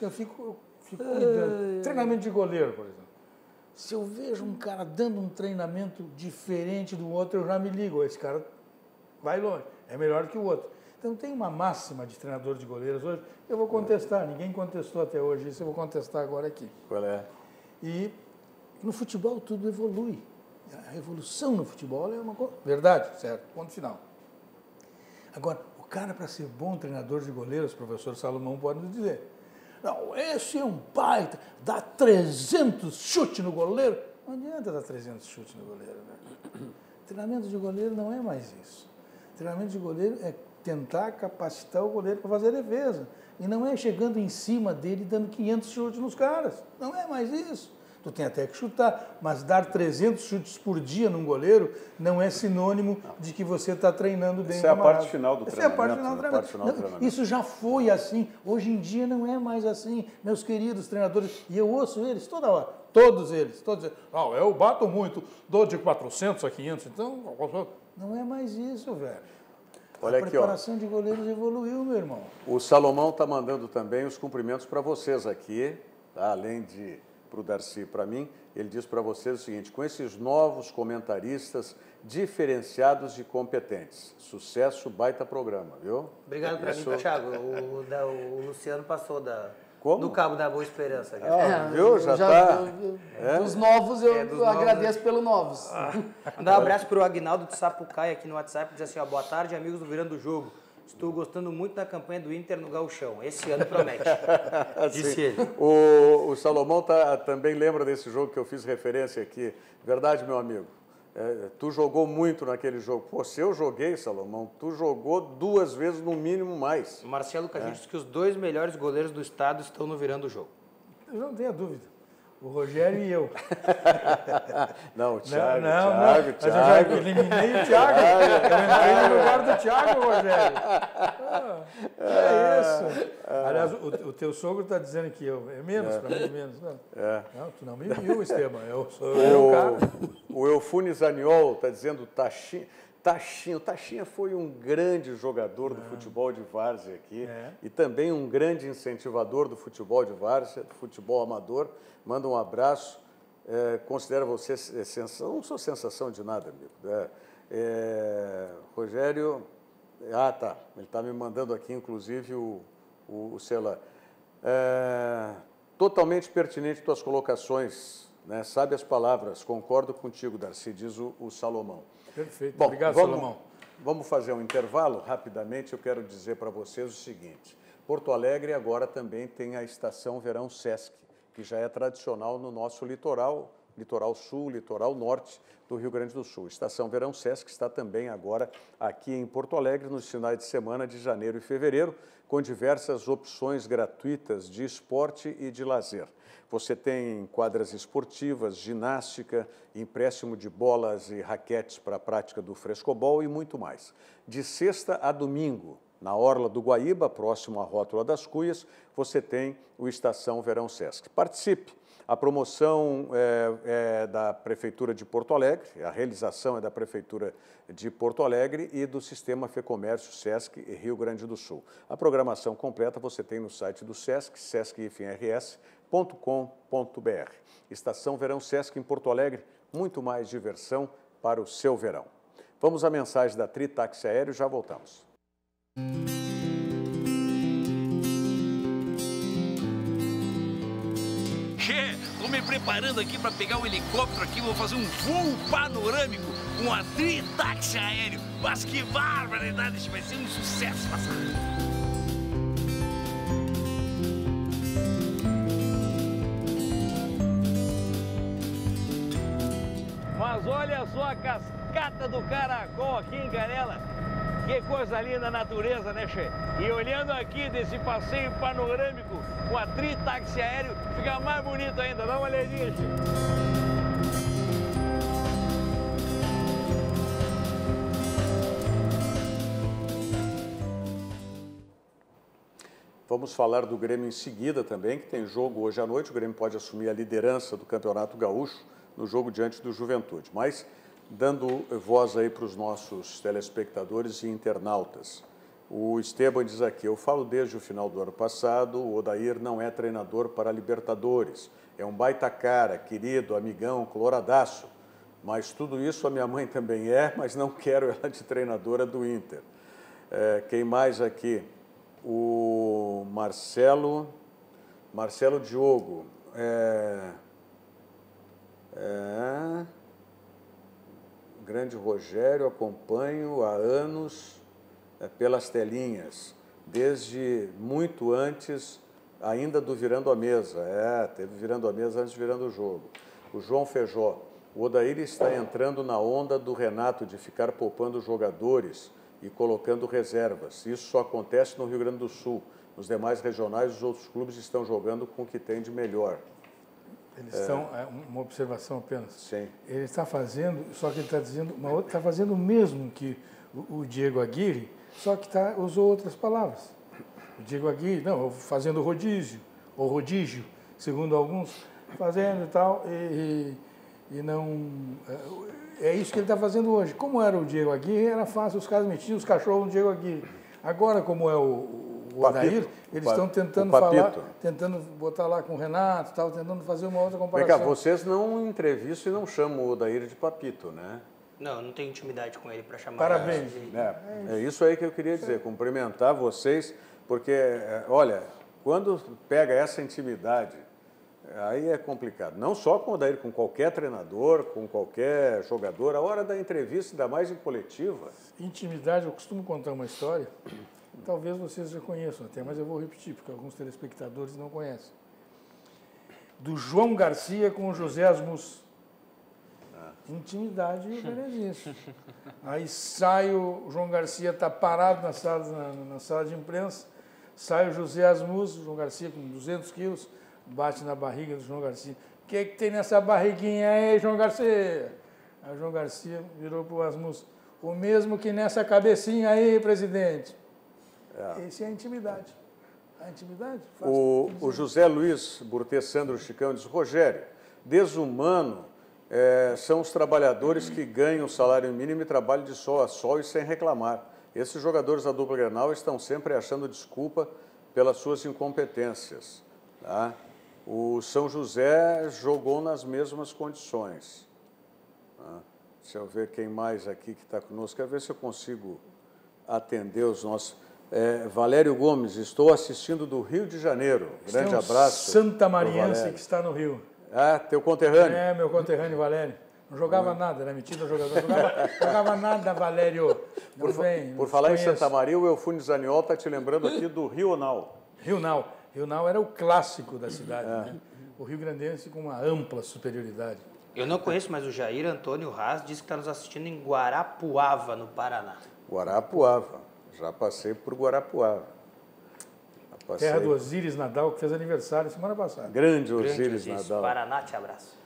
Eu fico cuidando. Treinamento de goleiro, por exemplo. Se eu vejo um cara dando um treinamento diferente do outro, eu já me ligo. Esse cara vai longe, é melhor do que o outro. Então, tem uma máxima de treinador de goleiros hoje, eu vou contestar, ninguém contestou até hoje isso, eu vou contestar agora aqui. Qual é? E no futebol tudo evolui. A evolução no futebol é uma coisa... Verdade, certo, ponto final. Agora, o cara, para ser bom treinador de goleiros, o professor Salomão pode nos dizer, não, esse é um baita, dá 300 chutes no goleiro. Não adianta dar 300 chutes no goleiro, né? Treinamento de goleiro não é mais isso. Treinamento de goleiro é tentar capacitar o goleiro para fazer a defesa. E não é chegando em cima dele dando 500 chutes nos caras. Não é mais isso. Tu tem até que chutar, mas dar 300 chutes por dia num goleiro não é sinônimo de que você está treinando bem. Essa é a parte final do treinamento. Essa é a parte final do treinamento. Isso já foi assim. Hoje em dia não é mais assim. Meus queridos treinadores, e eu ouço eles toda hora, todos eles. Não, eu bato muito, dou de 400 a 500, então... Não é mais isso, velho. Olha a preparação de goleiros evoluiu, meu irmão. O Salomão está mandando também os cumprimentos para vocês aqui, tá? Além de para o Darcy e para mim, ele diz para vocês o seguinte, com esses novos comentaristas diferenciados e competentes, sucesso, baita programa, viu? Obrigado para mim, Thiago. O Luciano passou do Cabo da Boa Esperança. Viu? Já está. Dos novos, eu agradeço pelos novos. Mandar um abraço para o Aguinaldo de Sapucaia aqui no WhatsApp, diz assim, ó, boa tarde, amigos do Virando o Jogo. Estou gostando muito da campanha do Inter no Gauchão. Esse ano promete. Disse ele. O Salomão também lembra desse jogo que eu fiz referência aqui. Verdade, meu amigo? Tu jogou muito naquele jogo. Pô, se eu joguei, Salomão, tu jogou 2 vezes no mínimo mais. Marcelo Casim disse que os 2 melhores goleiros do estado estão no Virando o Jogo. Eu não tenho dúvida. O Rogério e eu. Não, o Thiago. Não. Mas eu já eliminei o Thiago. Eu entrei no lugar do Thiago, Rogério. É isso. Aliás, o teu sogro está dizendo que eu. É menos, para mim, menos. Não. Não, tu não me viu, Esteban. Eu sou o cara. O Eufunes Aniol está dizendo Taxinha. O Taxinha foi um grande jogador do futebol de várzea aqui e também um grande incentivador do futebol de várzea, do futebol amador. Manda um abraço. Considero você sensação. Não sou sensação de nada, amigo. Rogério. Tá. Ele está me mandando aqui, inclusive, o celular. Totalmente pertinente tuas colocações, né? Sabe as palavras. Concordo contigo, Darcy, diz o Salomão. Perfeito. Bom, obrigado, Salomão. Vamos fazer um intervalo. Rapidamente, eu quero dizer para vocês o seguinte. Porto Alegre agora também tem a Estação Verão Sesc, que já é tradicional no nosso litoral sul, litoral norte do Rio Grande do Sul. Estação Verão Sesc está também agora aqui em Porto Alegre, nos finais de semana de janeiro e fevereiro, com diversas opções gratuitas de esporte e de lazer. Você tem quadras esportivas, ginástica, empréstimo de bolas e raquetes para a prática do frescobol e muito mais. De sexta a domingo, na Orla do Guaíba, próximo à Rótula das Cuias, você tem o Estação Verão Sesc. Participe! A promoção é da Prefeitura de Porto Alegre, a realização é da Prefeitura de Porto Alegre e do Sistema Fecomércio Sesc Rio Grande do Sul. A programação completa você tem no site do Sesc, sesc-rs.com.br. Estação Verão Sesc em Porto Alegre, muito mais diversão para o seu verão. Vamos à mensagem da Tri Táxi Aéreo, já voltamos. Estou me preparando aqui para pegar um helicóptero aqui, vou fazer um voo panorâmico com a Tri Táxi Aéreo. Mas que barbaridade, isso vai ser um sucesso, Mas olha só a cascata do Caracol aqui em Canela. Que coisa linda a natureza, né, Che? E olhando aqui desse passeio panorâmico com a Tri Táxi Aéreo, fica mais bonito ainda. Dá uma olhadinha, Che. Vamos falar do Grêmio em seguida também, que tem jogo hoje à noite. O Grêmio pode assumir a liderança do Campeonato Gaúcho no jogo diante do Juventude. Mas, dando voz aí para os nossos telespectadores e internautas, o Esteban diz aqui: eu falo desde o final do ano passado, o Odair não é treinador para Libertadores. É um baita cara, querido, amigão, coloradaço. Mas tudo isso a minha mãe também é, mas não quero ela de treinadora do Inter. Quem mais aqui? O Marcelo Diogo. Grande Rogério, acompanho há anos pelas telinhas, desde muito antes ainda do Virando a Mesa. Teve Virando a Mesa antes de Virando o Jogo. O João Feijó. O Odair está entrando na onda do Renato de ficar poupando jogadores e colocando reservas. Isso só acontece no Rio Grande do Sul. Nos demais regionais, os outros clubes estão jogando com o que tem de melhor. Eles estão, uma observação apenas. Sim. Ele está fazendo, só que ele está dizendo, está fazendo o mesmo que o Diego Aguirre, só que usou outras palavras. O Diego Aguirre, fazendo rodízio, ou rodígio, segundo alguns, fazendo e tal, e não... É isso que ele está fazendo hoje. Como era o Diego Aguirre, era fácil, os caras metiam os cachorros no Diego Aguirre. Agora, como é o Odair, eles estão tentando falar, tentando botar lá com o Renato, tentando fazer uma outra comparação. Vem cá, vocês não entrevistam e não chamam o Odair de Papito, né? Não tenho intimidade com ele para chamar. Parabéns. É isso aí que eu queria dizer, cumprimentar vocês, porque, olha, quando pega essa intimidade, aí é complicado. Não só com o Odair, com qualquer treinador, com qualquer jogador. A hora da entrevista, ainda mais em coletiva. Intimidade, eu costumo contar uma história. Talvez vocês já conheçam até, mas eu vou repetir, porque alguns telespectadores não conhecem. Do João Garcia com o José Asmus. Intimidade existe. Aí sai o João Garcia, está parado na sala de imprensa, sai o José Asmus, o João Garcia com 200 quilos, bate na barriga do João Garcia. O que tem nessa barriguinha aí, João Garcia? Aí o João Garcia virou para o Asmus. O mesmo que nessa cabecinha aí, presidente. Essa é a intimidade. A intimidade faz o José Luiz Burtê Sandro Chicão diz, Rogério, desumano são os trabalhadores que ganham o salário mínimo e trabalham de sol a sol e sem reclamar. Esses jogadores da dupla Grenal estão sempre achando desculpa pelas suas incompetências. Tá? O São José jogou nas mesmas condições. Tá? Deixa eu ver quem mais aqui que está conosco. Quero ver se eu consigo atender os nossos... Valério Gomes, estou assistindo do Rio de Janeiro. Grande abraço. Santa Mariense que está no Rio. Teu conterrâneo? Meu conterrâneo, Valério. Não jogava nada, era metido jogador. Jogava nada, Valério. Por falar em Santa Maria, o Eufúnio Zaniol está te lembrando aqui do Rio Nau. Rio Nau era o clássico da cidade. Né? O Rio Grandense com uma ampla superioridade. Eu não conheço, mas o Jair Antônio Haas disse que está nos assistindo em Guarapuava, no Paraná. Guarapuava. Já passei por Guarapuava. Terra do Osíris Nadal, que fez aniversário semana passada. Grande Osíris Nadal. Paraná, te abraço.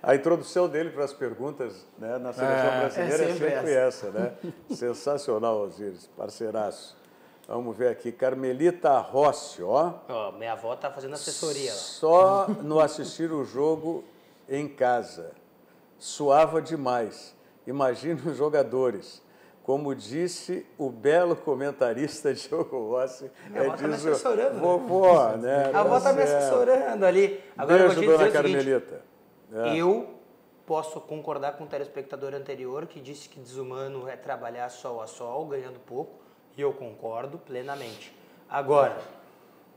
A introdução dele para as perguntas, né, na seleção brasileira é sempre essa, né? Sensacional, Osíris, parceiraço. Vamos ver aqui, Carmelita Rossi, minha avó está fazendo assessoria. Só no assistir o jogo em casa. Suava demais. Imagine os jogadores. Como disse o belo comentarista Diogo Rossi, diz o vovó, né? A avó está me assessorando ali. Agora Beijo, dona Carmelita. Eu posso concordar com o telespectador anterior que disse que desumano é trabalhar sol a sol, ganhando pouco, e eu concordo plenamente. Agora,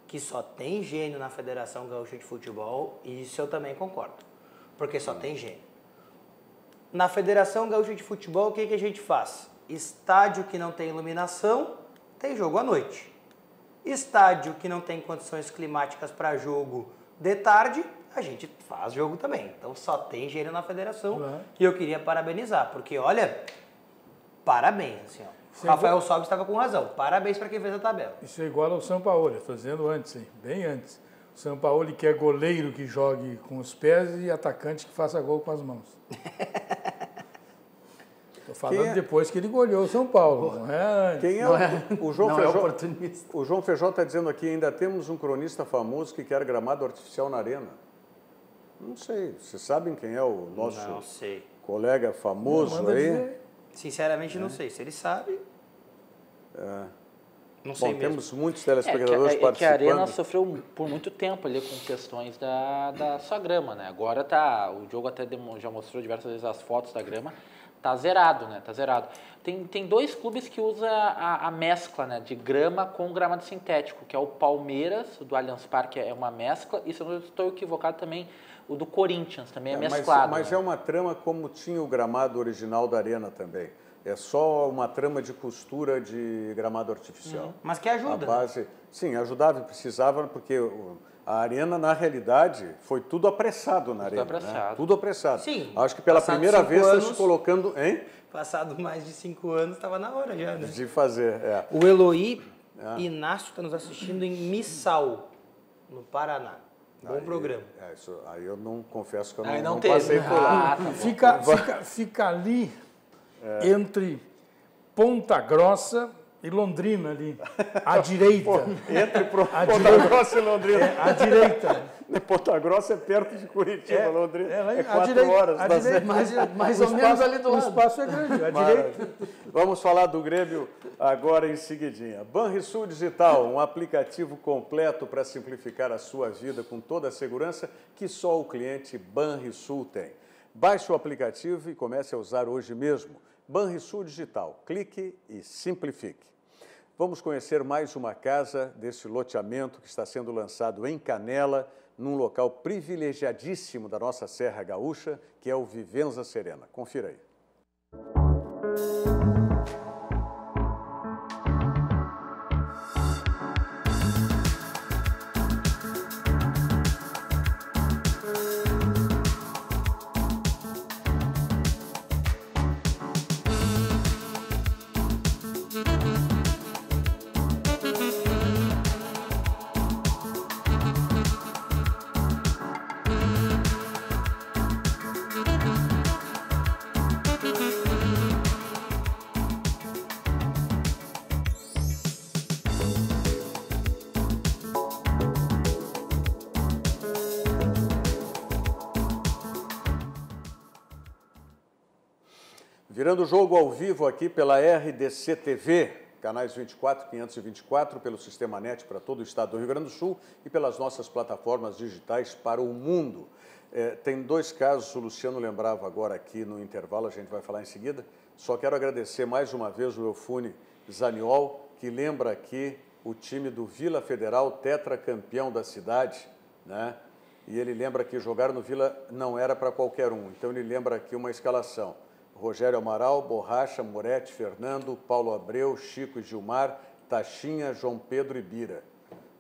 que só tem gênio na Federação Gaúcha de Futebol, isso eu também concordo, porque só tem gênio. Na Federação Gaúcha de Futebol, o que a gente faz? Estádio que não tem iluminação, tem jogo à noite. Estádio que não tem condições climáticas para jogo de tarde, a gente faz jogo também. Então só tem gênio na federação. E eu queria parabenizar, porque olha, parabéns. Assim, Rafael Sobis estava com razão. Parabéns para quem fez a tabela. Isso é igual ao São Paulo, estou dizendo antes, hein? Bem antes. O São Paulo quer goleiro que jogue com os pés e atacante que faça gol com as mãos. Estou falando depois que ele goleou o São Paulo, não é antes. Quem é o João Feijó? Oportunista. O João Feijó está dizendo aqui, ainda temos um cronista famoso que quer gramado artificial na arena. Não sei, vocês sabem quem é o nosso colega famoso aí? Dizer. Sinceramente não sei, se ele sabe... Não sei mesmo. Temos muitos telespectadores participando. Que a Arena sofreu por muito tempo ali com questões da sua grama, né? Agora o jogo até já mostrou diversas vezes as fotos da grama. Tá zerado, né? Tá zerado. Tem dois clubes que usam a mescla, né, de grama com gramado sintético, que é o Palmeiras, do Allianz Parque é uma mescla, e se eu não estou equivocado também, o do Corinthians também é mesclado. Mas né? É uma trama como tinha o gramado original da Arena também. É só uma trama de costura de gramado artificial. Mas que ajuda. A base, sim, ajudava e precisava, porque a Arena, na realidade, foi tudo apressado na Arena. Né? Tudo apressado. Sim. Acho que pela primeira vez estão se colocando... Hein? Passado mais de 5 anos, estava na hora já, né? De fazer, O Eloy Inácio está nos assistindo em Missal, no Paraná. Bom programa. Isso, aí eu não confesso que eu não passei por lá. Fica ali... entre Ponta Grossa e Londrina ali, à direita. Entre Ponta Grossa e Londrina. À direita. Ponta Grossa é perto de Curitiba, Londrina. É 4 direita, horas. Mais ou menos ali do lado. O espaço é grande, à direita. Vamos falar do Grêmio agora em seguidinha. Banrisul Digital, um aplicativo completo para simplificar a sua vida com toda a segurança que só o cliente Banrisul tem. Baixe o aplicativo e comece a usar hoje mesmo. Banrisul Digital. Clique e simplifique. Vamos conhecer mais uma casa desse loteamento que está sendo lançado em Canela, num local privilegiadíssimo da nossa Serra Gaúcha, que é o Vivenza Serena. Confira aí. Virando o jogo ao vivo aqui pela RDC TV, canais 24, 524, pelo Sistema NET para todo o estado do Rio Grande do Sul e pelas nossas plataformas digitais para o mundo. Tem 2 casos, o Luciano lembrava agora aqui no intervalo, a gente vai falar em seguida. Só quero agradecer mais uma vez o Eufune Zaniol, que lembra aqui o time do Vila Federal, tetracampeão da cidade, né? E ele lembra que jogar no Vila não era para qualquer um. Então ele lembra aqui uma escalação. Rogério Amaral, Borracha, Moretti, Fernando, Paulo Abreu, Chico e Gilmar, Taxinha, João Pedro e Bira.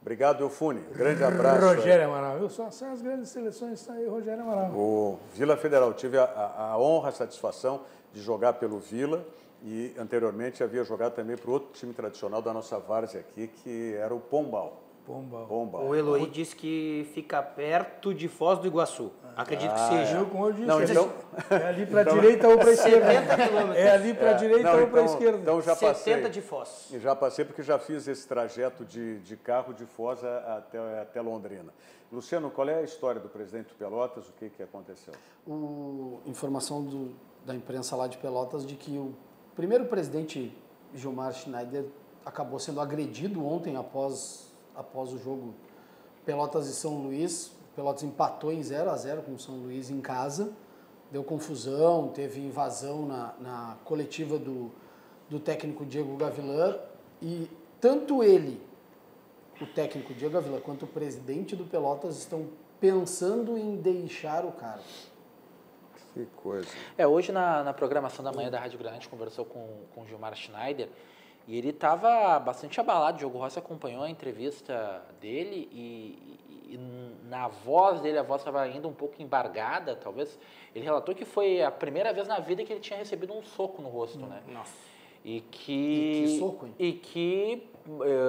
Obrigado, Eufune. Grande abraço. Rogério Amaral. Eu só sei as grandes seleções, está aí, Rogério Amaral. O Vila Federal. Tive a honra, a satisfação de jogar pelo Vila e anteriormente havia jogado também para o outro time tradicional da nossa várzea aqui, que era o Pombal. Pombal. O Eloy disse que fica perto de Foz do Iguaçu. Acredito que seja. Como eu disse, não, então... é ali para a direita ou para a esquerda. 70 quilômetros. É ali para a direita ou para a esquerda. Então já passei. 70 de Foz. Já passei porque já fiz esse trajeto de carro de Foz até Londrina. Luciano, qual é a história do presidente do Pelotas? O que aconteceu? Informação da imprensa lá de Pelotas de que o primeiro presidente, Gilmar Schneider, acabou sendo agredido ontem após o jogo Pelotas e São Luís. Pelotas empatou em 0-0 com o São Luís em casa. Deu confusão, teve invasão na coletiva do técnico Diego Gavilã. E tanto ele, o técnico Diego Gavilã, quanto o presidente do Pelotas estão pensando em deixar o cargo. Que coisa. Hoje na programação da manhã da Rádio Grande, a gente conversou com o Gilmar Schneider e ele estava bastante abalado. O Diogo Rossi acompanhou a entrevista dele e na voz dele, a voz estava ainda um pouco embargada, talvez. Ele relatou que foi a primeira vez na vida que ele tinha recebido um soco no rosto, né? Nossa. E que soco, hein? E que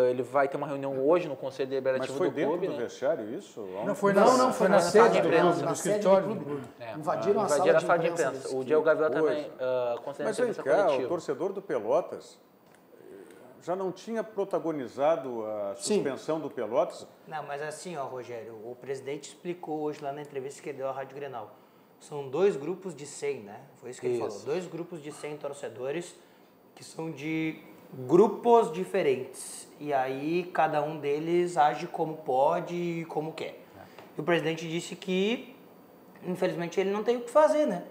ele vai ter uma reunião hoje no Conselho Deliberativo do clube. Mas foi dentro do vestiário isso? Não, foi na sede do clube, no escritório do clube. Invadiram a sala de imprensa. O Diego Gavilã também concedeu entrevista coletiva. Mas vem cá, o torcedor do Pelotas já não tinha protagonizado a suspensão do Pelotas? Não, mas assim, Rogério, o presidente explicou hoje lá na entrevista que ele deu à Rádio Grenal. São 2 grupos de 100, né? Foi isso que ele falou. 2 grupos de 100 torcedores que são de grupos diferentes. E aí cada um deles age como pode e como quer. E o presidente disse que, infelizmente, ele não tem o que fazer, né?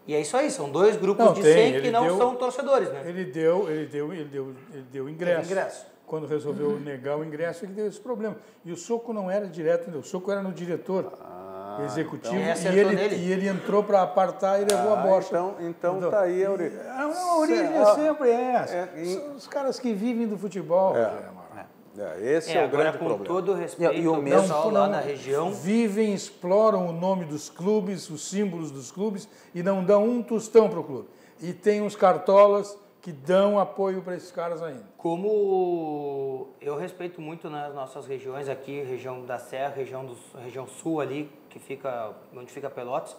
E é isso aí, são 2 grupos de 100 que não são torcedores, né? Ele deu ingresso. Quando resolveu negar o ingresso, ele deu esse problema. E o soco não era direto, o soco era no diretor executivo. Então e ele entrou para apartar e levou a bocha. Então tá aí a origem. A origem é sempre essa. São os caras que vivem do futebol. Esse é o grande problema. Com todo respeito, o pessoal lá na região vivem, exploram o nome dos clubes, os símbolos dos clubes e não dão um tostão para o clube. E tem uns cartolas que dão apoio para esses caras ainda. Como eu respeito muito nas nossas regiões aqui, região da Serra, região sul ali, onde fica Pelotas,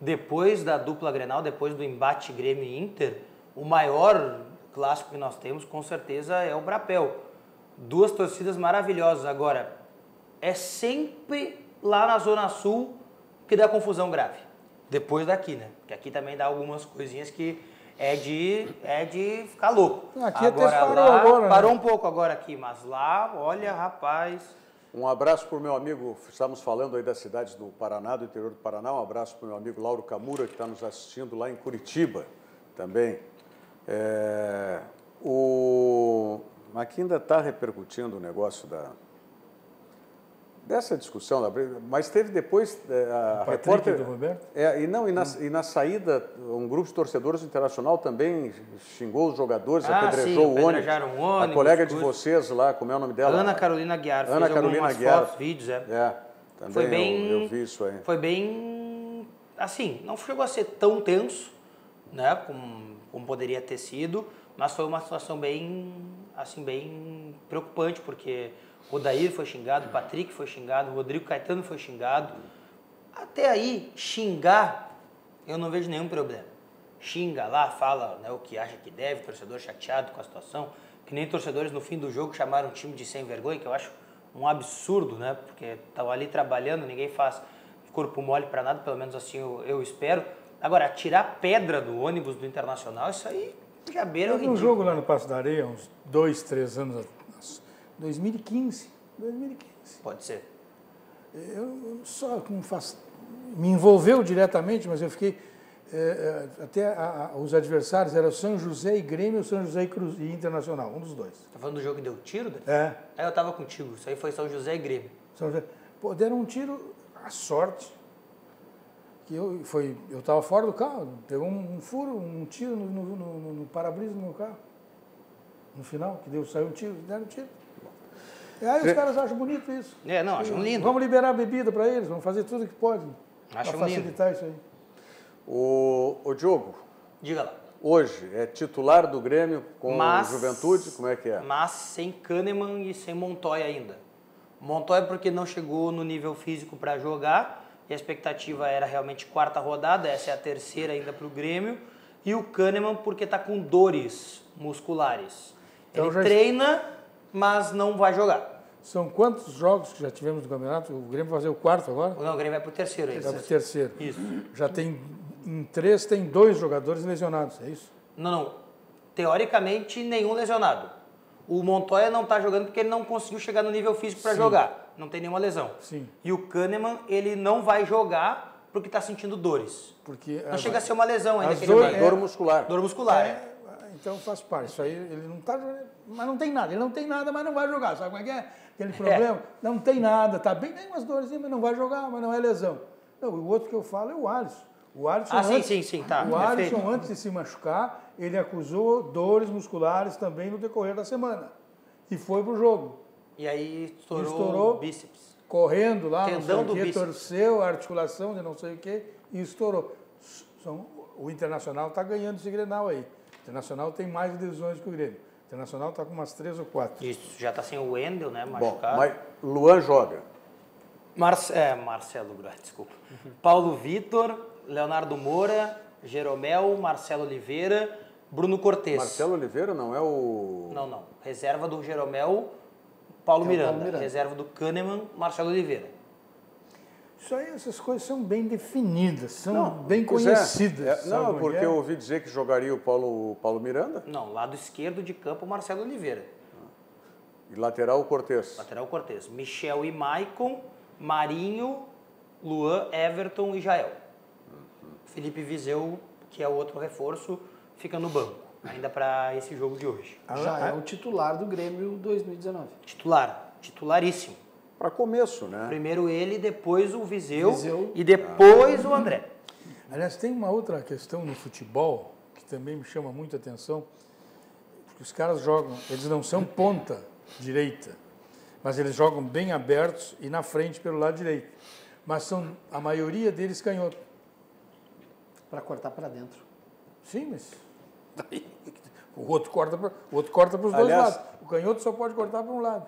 depois da dupla Grenal, depois do embate Grêmio e Inter, o maior clássico que nós temos, com certeza, é o Brapel. 2 torcidas maravilhosas. Agora, é sempre lá na Zona Sul que dá confusão grave. Depois daqui, né? Porque aqui também dá algumas coisinhas que é de ficar louco. Aqui agora, até parou agora. Parou um pouco agora aqui, mas lá, olha, rapaz... Um abraço para o meu amigo, estamos falando aí das cidades do Paraná, do interior do Paraná, um abraço para o meu amigo Lauro Camura, que está nos assistindo lá em Curitiba também. Aqui ainda está repercutindo o negócio dessa discussão, mas teve depois a repórter... do Roberto? E na saída, um grupo de torcedores internacional também xingou os jogadores, apedrejou o ônibus. A colega de vocês lá, como é o nome dela? Ana Carolina Guiar. Ana Carolina Guiar. Fotos, vídeos, também foi bem, eu vi isso aí. Foi bem, assim, não chegou a ser tão tenso, né, como poderia ter sido, mas foi uma situação bem preocupante, porque o Daír foi xingado, o Patrick foi xingado, o Rodrigo Caetano foi xingado. Até aí, xingar, eu não vejo nenhum problema. Xinga lá, fala, né, o que acha que deve, torcedor chateado com a situação, que nem torcedores no fim do jogo chamaram o time de sem vergonha, que eu acho um absurdo, né, porque estão ali trabalhando, ninguém faz corpo mole para nada, pelo menos assim eu espero. Agora, tirar pedra do ônibus do Internacional, isso aí já beira o Teve um ridículo. jogo lá no Passo da Areia, uns 2, 3 anos atrás. 2015. Pode ser. Eu só não faço... Me envolveu diretamente, mas eu fiquei... os adversários eram São José e Grêmio, ou São José e Internacional, um dos dois. Tá falando do jogo que deu tiro, Dani? É. Aí eu tava contigo. Isso aí foi São José e Grêmio. São José. Pô, deram um tiro à sorte. Que eu estava fora do carro, pegou um furo, um tiro no para-brisa do meu carro. No final, saiu um tiro, deram um tiro. E aí os caras acham bonito isso. Não, acham lindo. Vamos liberar a bebida para eles, vamos fazer tudo que pode para Acham facilitar isso aí. O Diogo. Diga lá. Hoje é titular do Grêmio com Juventude, como é que é? Mas sem Kahneman e sem Montoya ainda. Montoya porque não chegou no nível físico para jogar, e a expectativa era realmente 4ª rodada, essa é a 3ª ainda para o Grêmio, e o Kahneman porque está com dores musculares. Ele treina, mas não vai jogar. São quantos jogos que já tivemos no campeonato? O Grêmio vai fazer o 4º agora? Não, o Grêmio vai para o 3º. Vai para o 3º. Isso. Já tem, em 3 tem 2 jogadores lesionados, é isso? Não. Teoricamente, nenhum lesionado. O Montoya não está jogando porque ele não conseguiu chegar no nível físico para jogar. Não tem nenhuma lesão. Sim. E o Kahneman, ele não vai jogar porque está sentindo dores. Porque não chega a ser uma lesão ainda. Dor muscular. Dor muscular, Então faz parte. Isso aí ele não está... Mas não tem nada. Ele não tem nada, mas não vai jogar. Sabe como é que é? Aquele problema. Não tem nada. Tá bem, tem umas dores, mas não vai jogar, mas não é lesão. Não, o outro que eu falo é o Alisson. O Alisson sim, tá. O Alisson, antes de se machucar, ele acusou dores musculares também no decorrer da semana. E foi pro jogo. E aí estourou o bíceps. Correndo lá, tendão não sei o quê, torceu a articulação de não sei o quê e estourou. O Internacional está ganhando esse Grenal aí. O Internacional tem mais lesões que o Grêmio. O Internacional está com umas 3 ou 4. Isso, já está sem o Wendel, né, machucado. Bom, mas Luan joga. Marcelo Grott, desculpa. Paulo Vitor, Leonardo Moura, Jeromel, Marcelo Oliveira, Bruno Cortes. Marcelo Oliveira não é o... Não. Reserva do Jeromel, Paulo Miranda. Reserva do Kahneman, Marcelo Oliveira. Isso aí, essas coisas são bem definidas, são bem conhecidas. Não, porque eu ouvi dizer que jogaria o Paulo Miranda. Não, lado esquerdo de campo, Marcelo Oliveira. E lateral, o Cortes. Lateral, o Cortes. Michel e Maicon, Marinho, Luan, Everton e Jael. Felipe Viseu, que é o outro reforço, fica no banco, ainda para esse jogo de hoje. Já é o titular do Grêmio 2019. Titularíssimo. Para começo, né? Primeiro ele, depois o Viseu. E depois o André. Aliás, tem uma outra questão no futebol que também me chama muita atenção, porque os caras jogam, eles não são ponta direita, mas eles jogam bem abertos e na frente pelo lado direito. Mas são a maioria deles canhoto. Para cortar para dentro. Sim, mas o outro corta para os dois lados. O canhoto só pode cortar para um lado.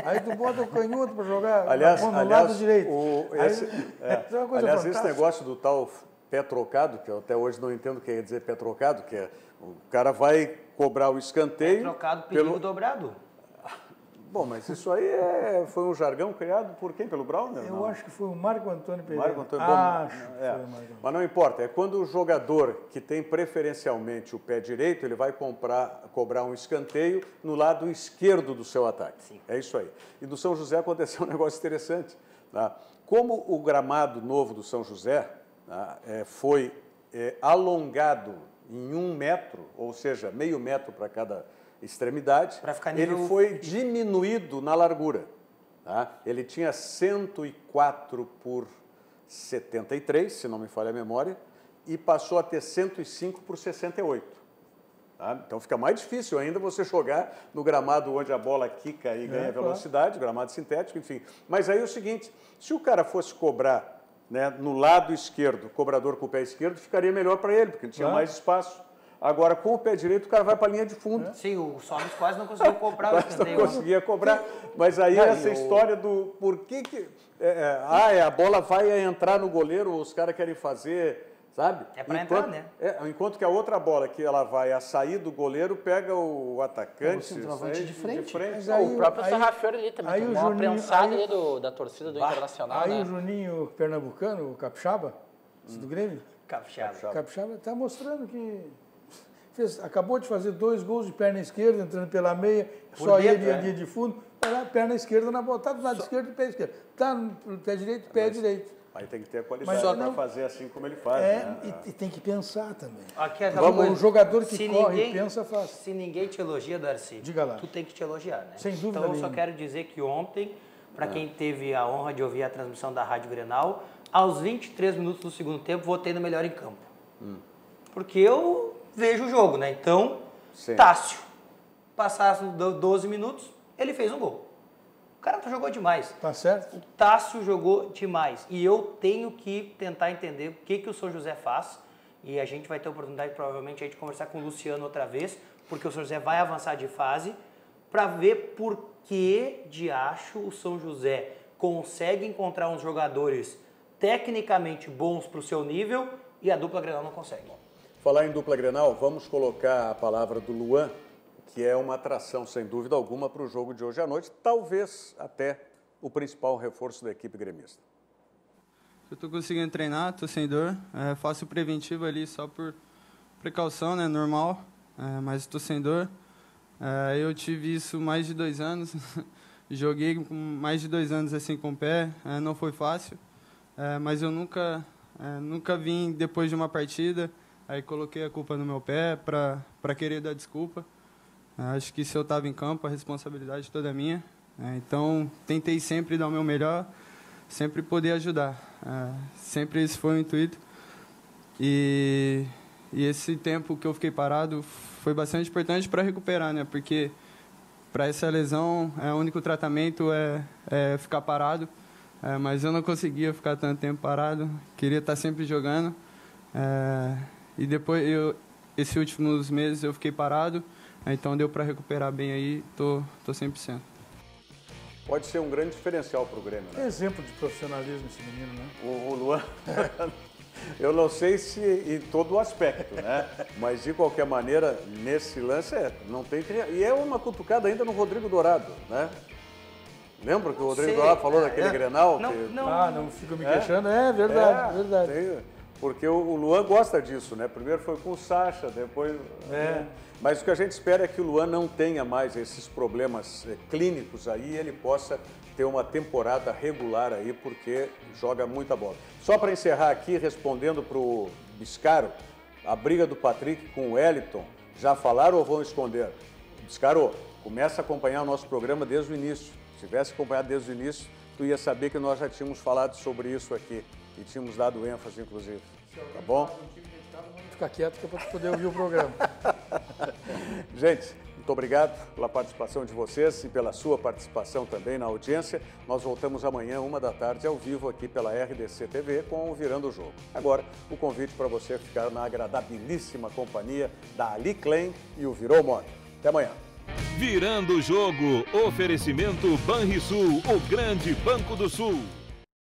Aí tu bota o canhoto para jogar no lado direito. Esse negócio do tal pé trocado, que eu até hoje não entendo o que quer dizer pé trocado, que é o cara vai cobrar o escanteio... Pé trocado, perigo dobrado. Bom, mas isso aí foi um jargão criado por quem? Pelo Brauner? Eu acho que foi o Marco Antônio Pereira. Marco Antônio Pereira. Mas não importa, é quando o jogador que tem preferencialmente o pé direito, ele vai cobrar um escanteio no lado esquerdo do seu ataque. Sim. É isso aí. E do São José aconteceu um negócio interessante. Tá? Como o gramado novo do São José foi alongado em 1 metro, ou seja, meio metro para cada extremidade, ele foi diminuído na largura. Tá? Ele tinha 104 por 73, se não me falha a memória, e passou a ter 105 por 68. Tá? Então fica mais difícil ainda você jogar no gramado onde a bola quica e ganha velocidade, gramado sintético, enfim. Mas aí é o seguinte, se o cara fosse cobrar, né, no lado esquerdo, cobrador com o pé esquerdo, ficaria melhor para ele, porque ele tinha mais espaço. Agora, com o pé direito, o cara vai para a linha de fundo. Sim, o Sobis quase não conseguiu cobrar o escanteio. Não conseguia cobrar. Mas aí essa história do por que a bola vai entrar no goleiro, os caras querem fazer, sabe? É para entrar, né? Enquanto que a outra bola que ela vai a sair do goleiro, pega o atacante. O centroavante de frente. O próprio Sarrafiori ali também tomou uma prensada ali da torcida do Internacional. Aí o Juninho Pernambucano, o Capixaba, do Grêmio, Capixaba está mostrando que acabou de fazer 2 gols de perna esquerda, entrando pela meia, só ele e a linha de fundo, vai lá, perna esquerda na bola, tá do lado esquerdo e pé esquerdo. Tá no pé direito, pé direito. Aí tem que ter a qualidade para fazer assim como ele faz. E tem que pensar também. Um jogador que corre e pensa faz. Se ninguém te elogia, Darcy, diga lá. Tu tem que te elogiar, né? Sem dúvida Então eu nenhuma. só quero dizer que ontem, para quem teve a honra de ouvir a transmissão da Rádio Grenal, aos 23 minutos do segundo tempo, votei no melhor em campo. Porque eu vejo o jogo, né? Então, Tássio, passaram 12 minutos, ele fez um gol. O cara jogou demais. Tá certo. O Tássio jogou demais. E eu tenho que tentar entender o que o São José faz. E a gente vai ter a oportunidade, provavelmente, de conversar com o Luciano outra vez, porque o São José vai avançar de fase, para ver por que de acho o São José consegue encontrar uns jogadores tecnicamente bons para o seu nível e a dupla Grenal não consegue. Falar em dupla Grenal, vamos colocar a palavra do Luan, que é uma atração, sem dúvida alguma, para o jogo de hoje à noite, talvez até o principal reforço da equipe gremista. Eu estou conseguindo treinar, estou sem dor, faço preventivo ali só por precaução, né, normal, mas estou sem dor. Eu tive isso mais de 2 anos, joguei com mais de 2 anos assim com o pé, não foi fácil, mas eu nunca vim depois de uma partida, aí coloquei a culpa no meu pé para querer dar desculpa. Acho que se eu estava em campo, a responsabilidade toda é minha. Então, tentei sempre dar o meu melhor, sempre poder ajudar. Sempre esse foi o intuito. E esse tempo que eu fiquei parado foi bastante importante para recuperar, né? Porque para essa lesão, o único tratamento é ficar parado. Mas eu não conseguia ficar tanto tempo parado. Queria estar sempre jogando. E depois, esses últimos meses, eu fiquei parado. Então deu para recuperar bem aí, tô 100%. Pode ser um grande diferencial para o Grêmio, né? Exemplo de profissionalismo esse menino, né? O Luan, eu não sei se em todo o aspecto, né? Mas de qualquer maneira, nesse lance não tem... E é uma cutucada ainda no Rodrigo Dourado, né? Lembra que o Rodrigo Dourado falou daquele Grenal? Não fico me queixando, verdade, verdade. Porque o Luan gosta disso, né? Primeiro foi com o Sacha, depois... Mas o que a gente espera é que o Luan não tenha mais esses problemas clínicos aí e ele possa ter uma temporada regular aí, porque joga muita bola. Só para encerrar aqui, respondendo para o Biscaro, a briga do Patrick com o Wellington, já falaram ou vão esconder? Biscaro, começa a acompanhar o nosso programa desde o início. Se tivesse acompanhado desde o início, tu ia saber que nós já tínhamos falado sobre isso aqui e tínhamos dado ênfase, inclusive. Tá bom? Ficar quieto que é para poder ouvir o programa. Gente, muito obrigado pela participação de vocês e pela sua participação também na audiência. Nós voltamos amanhã, 13h, ao vivo aqui pela RDC TV com o Virando o Jogo. Agora, o convite para você ficar na agradabilíssima companhia da Ali Klein e o Virou Moda. Até amanhã. Virando o Jogo, oferecimento Banrisul, o grande Banco do Sul.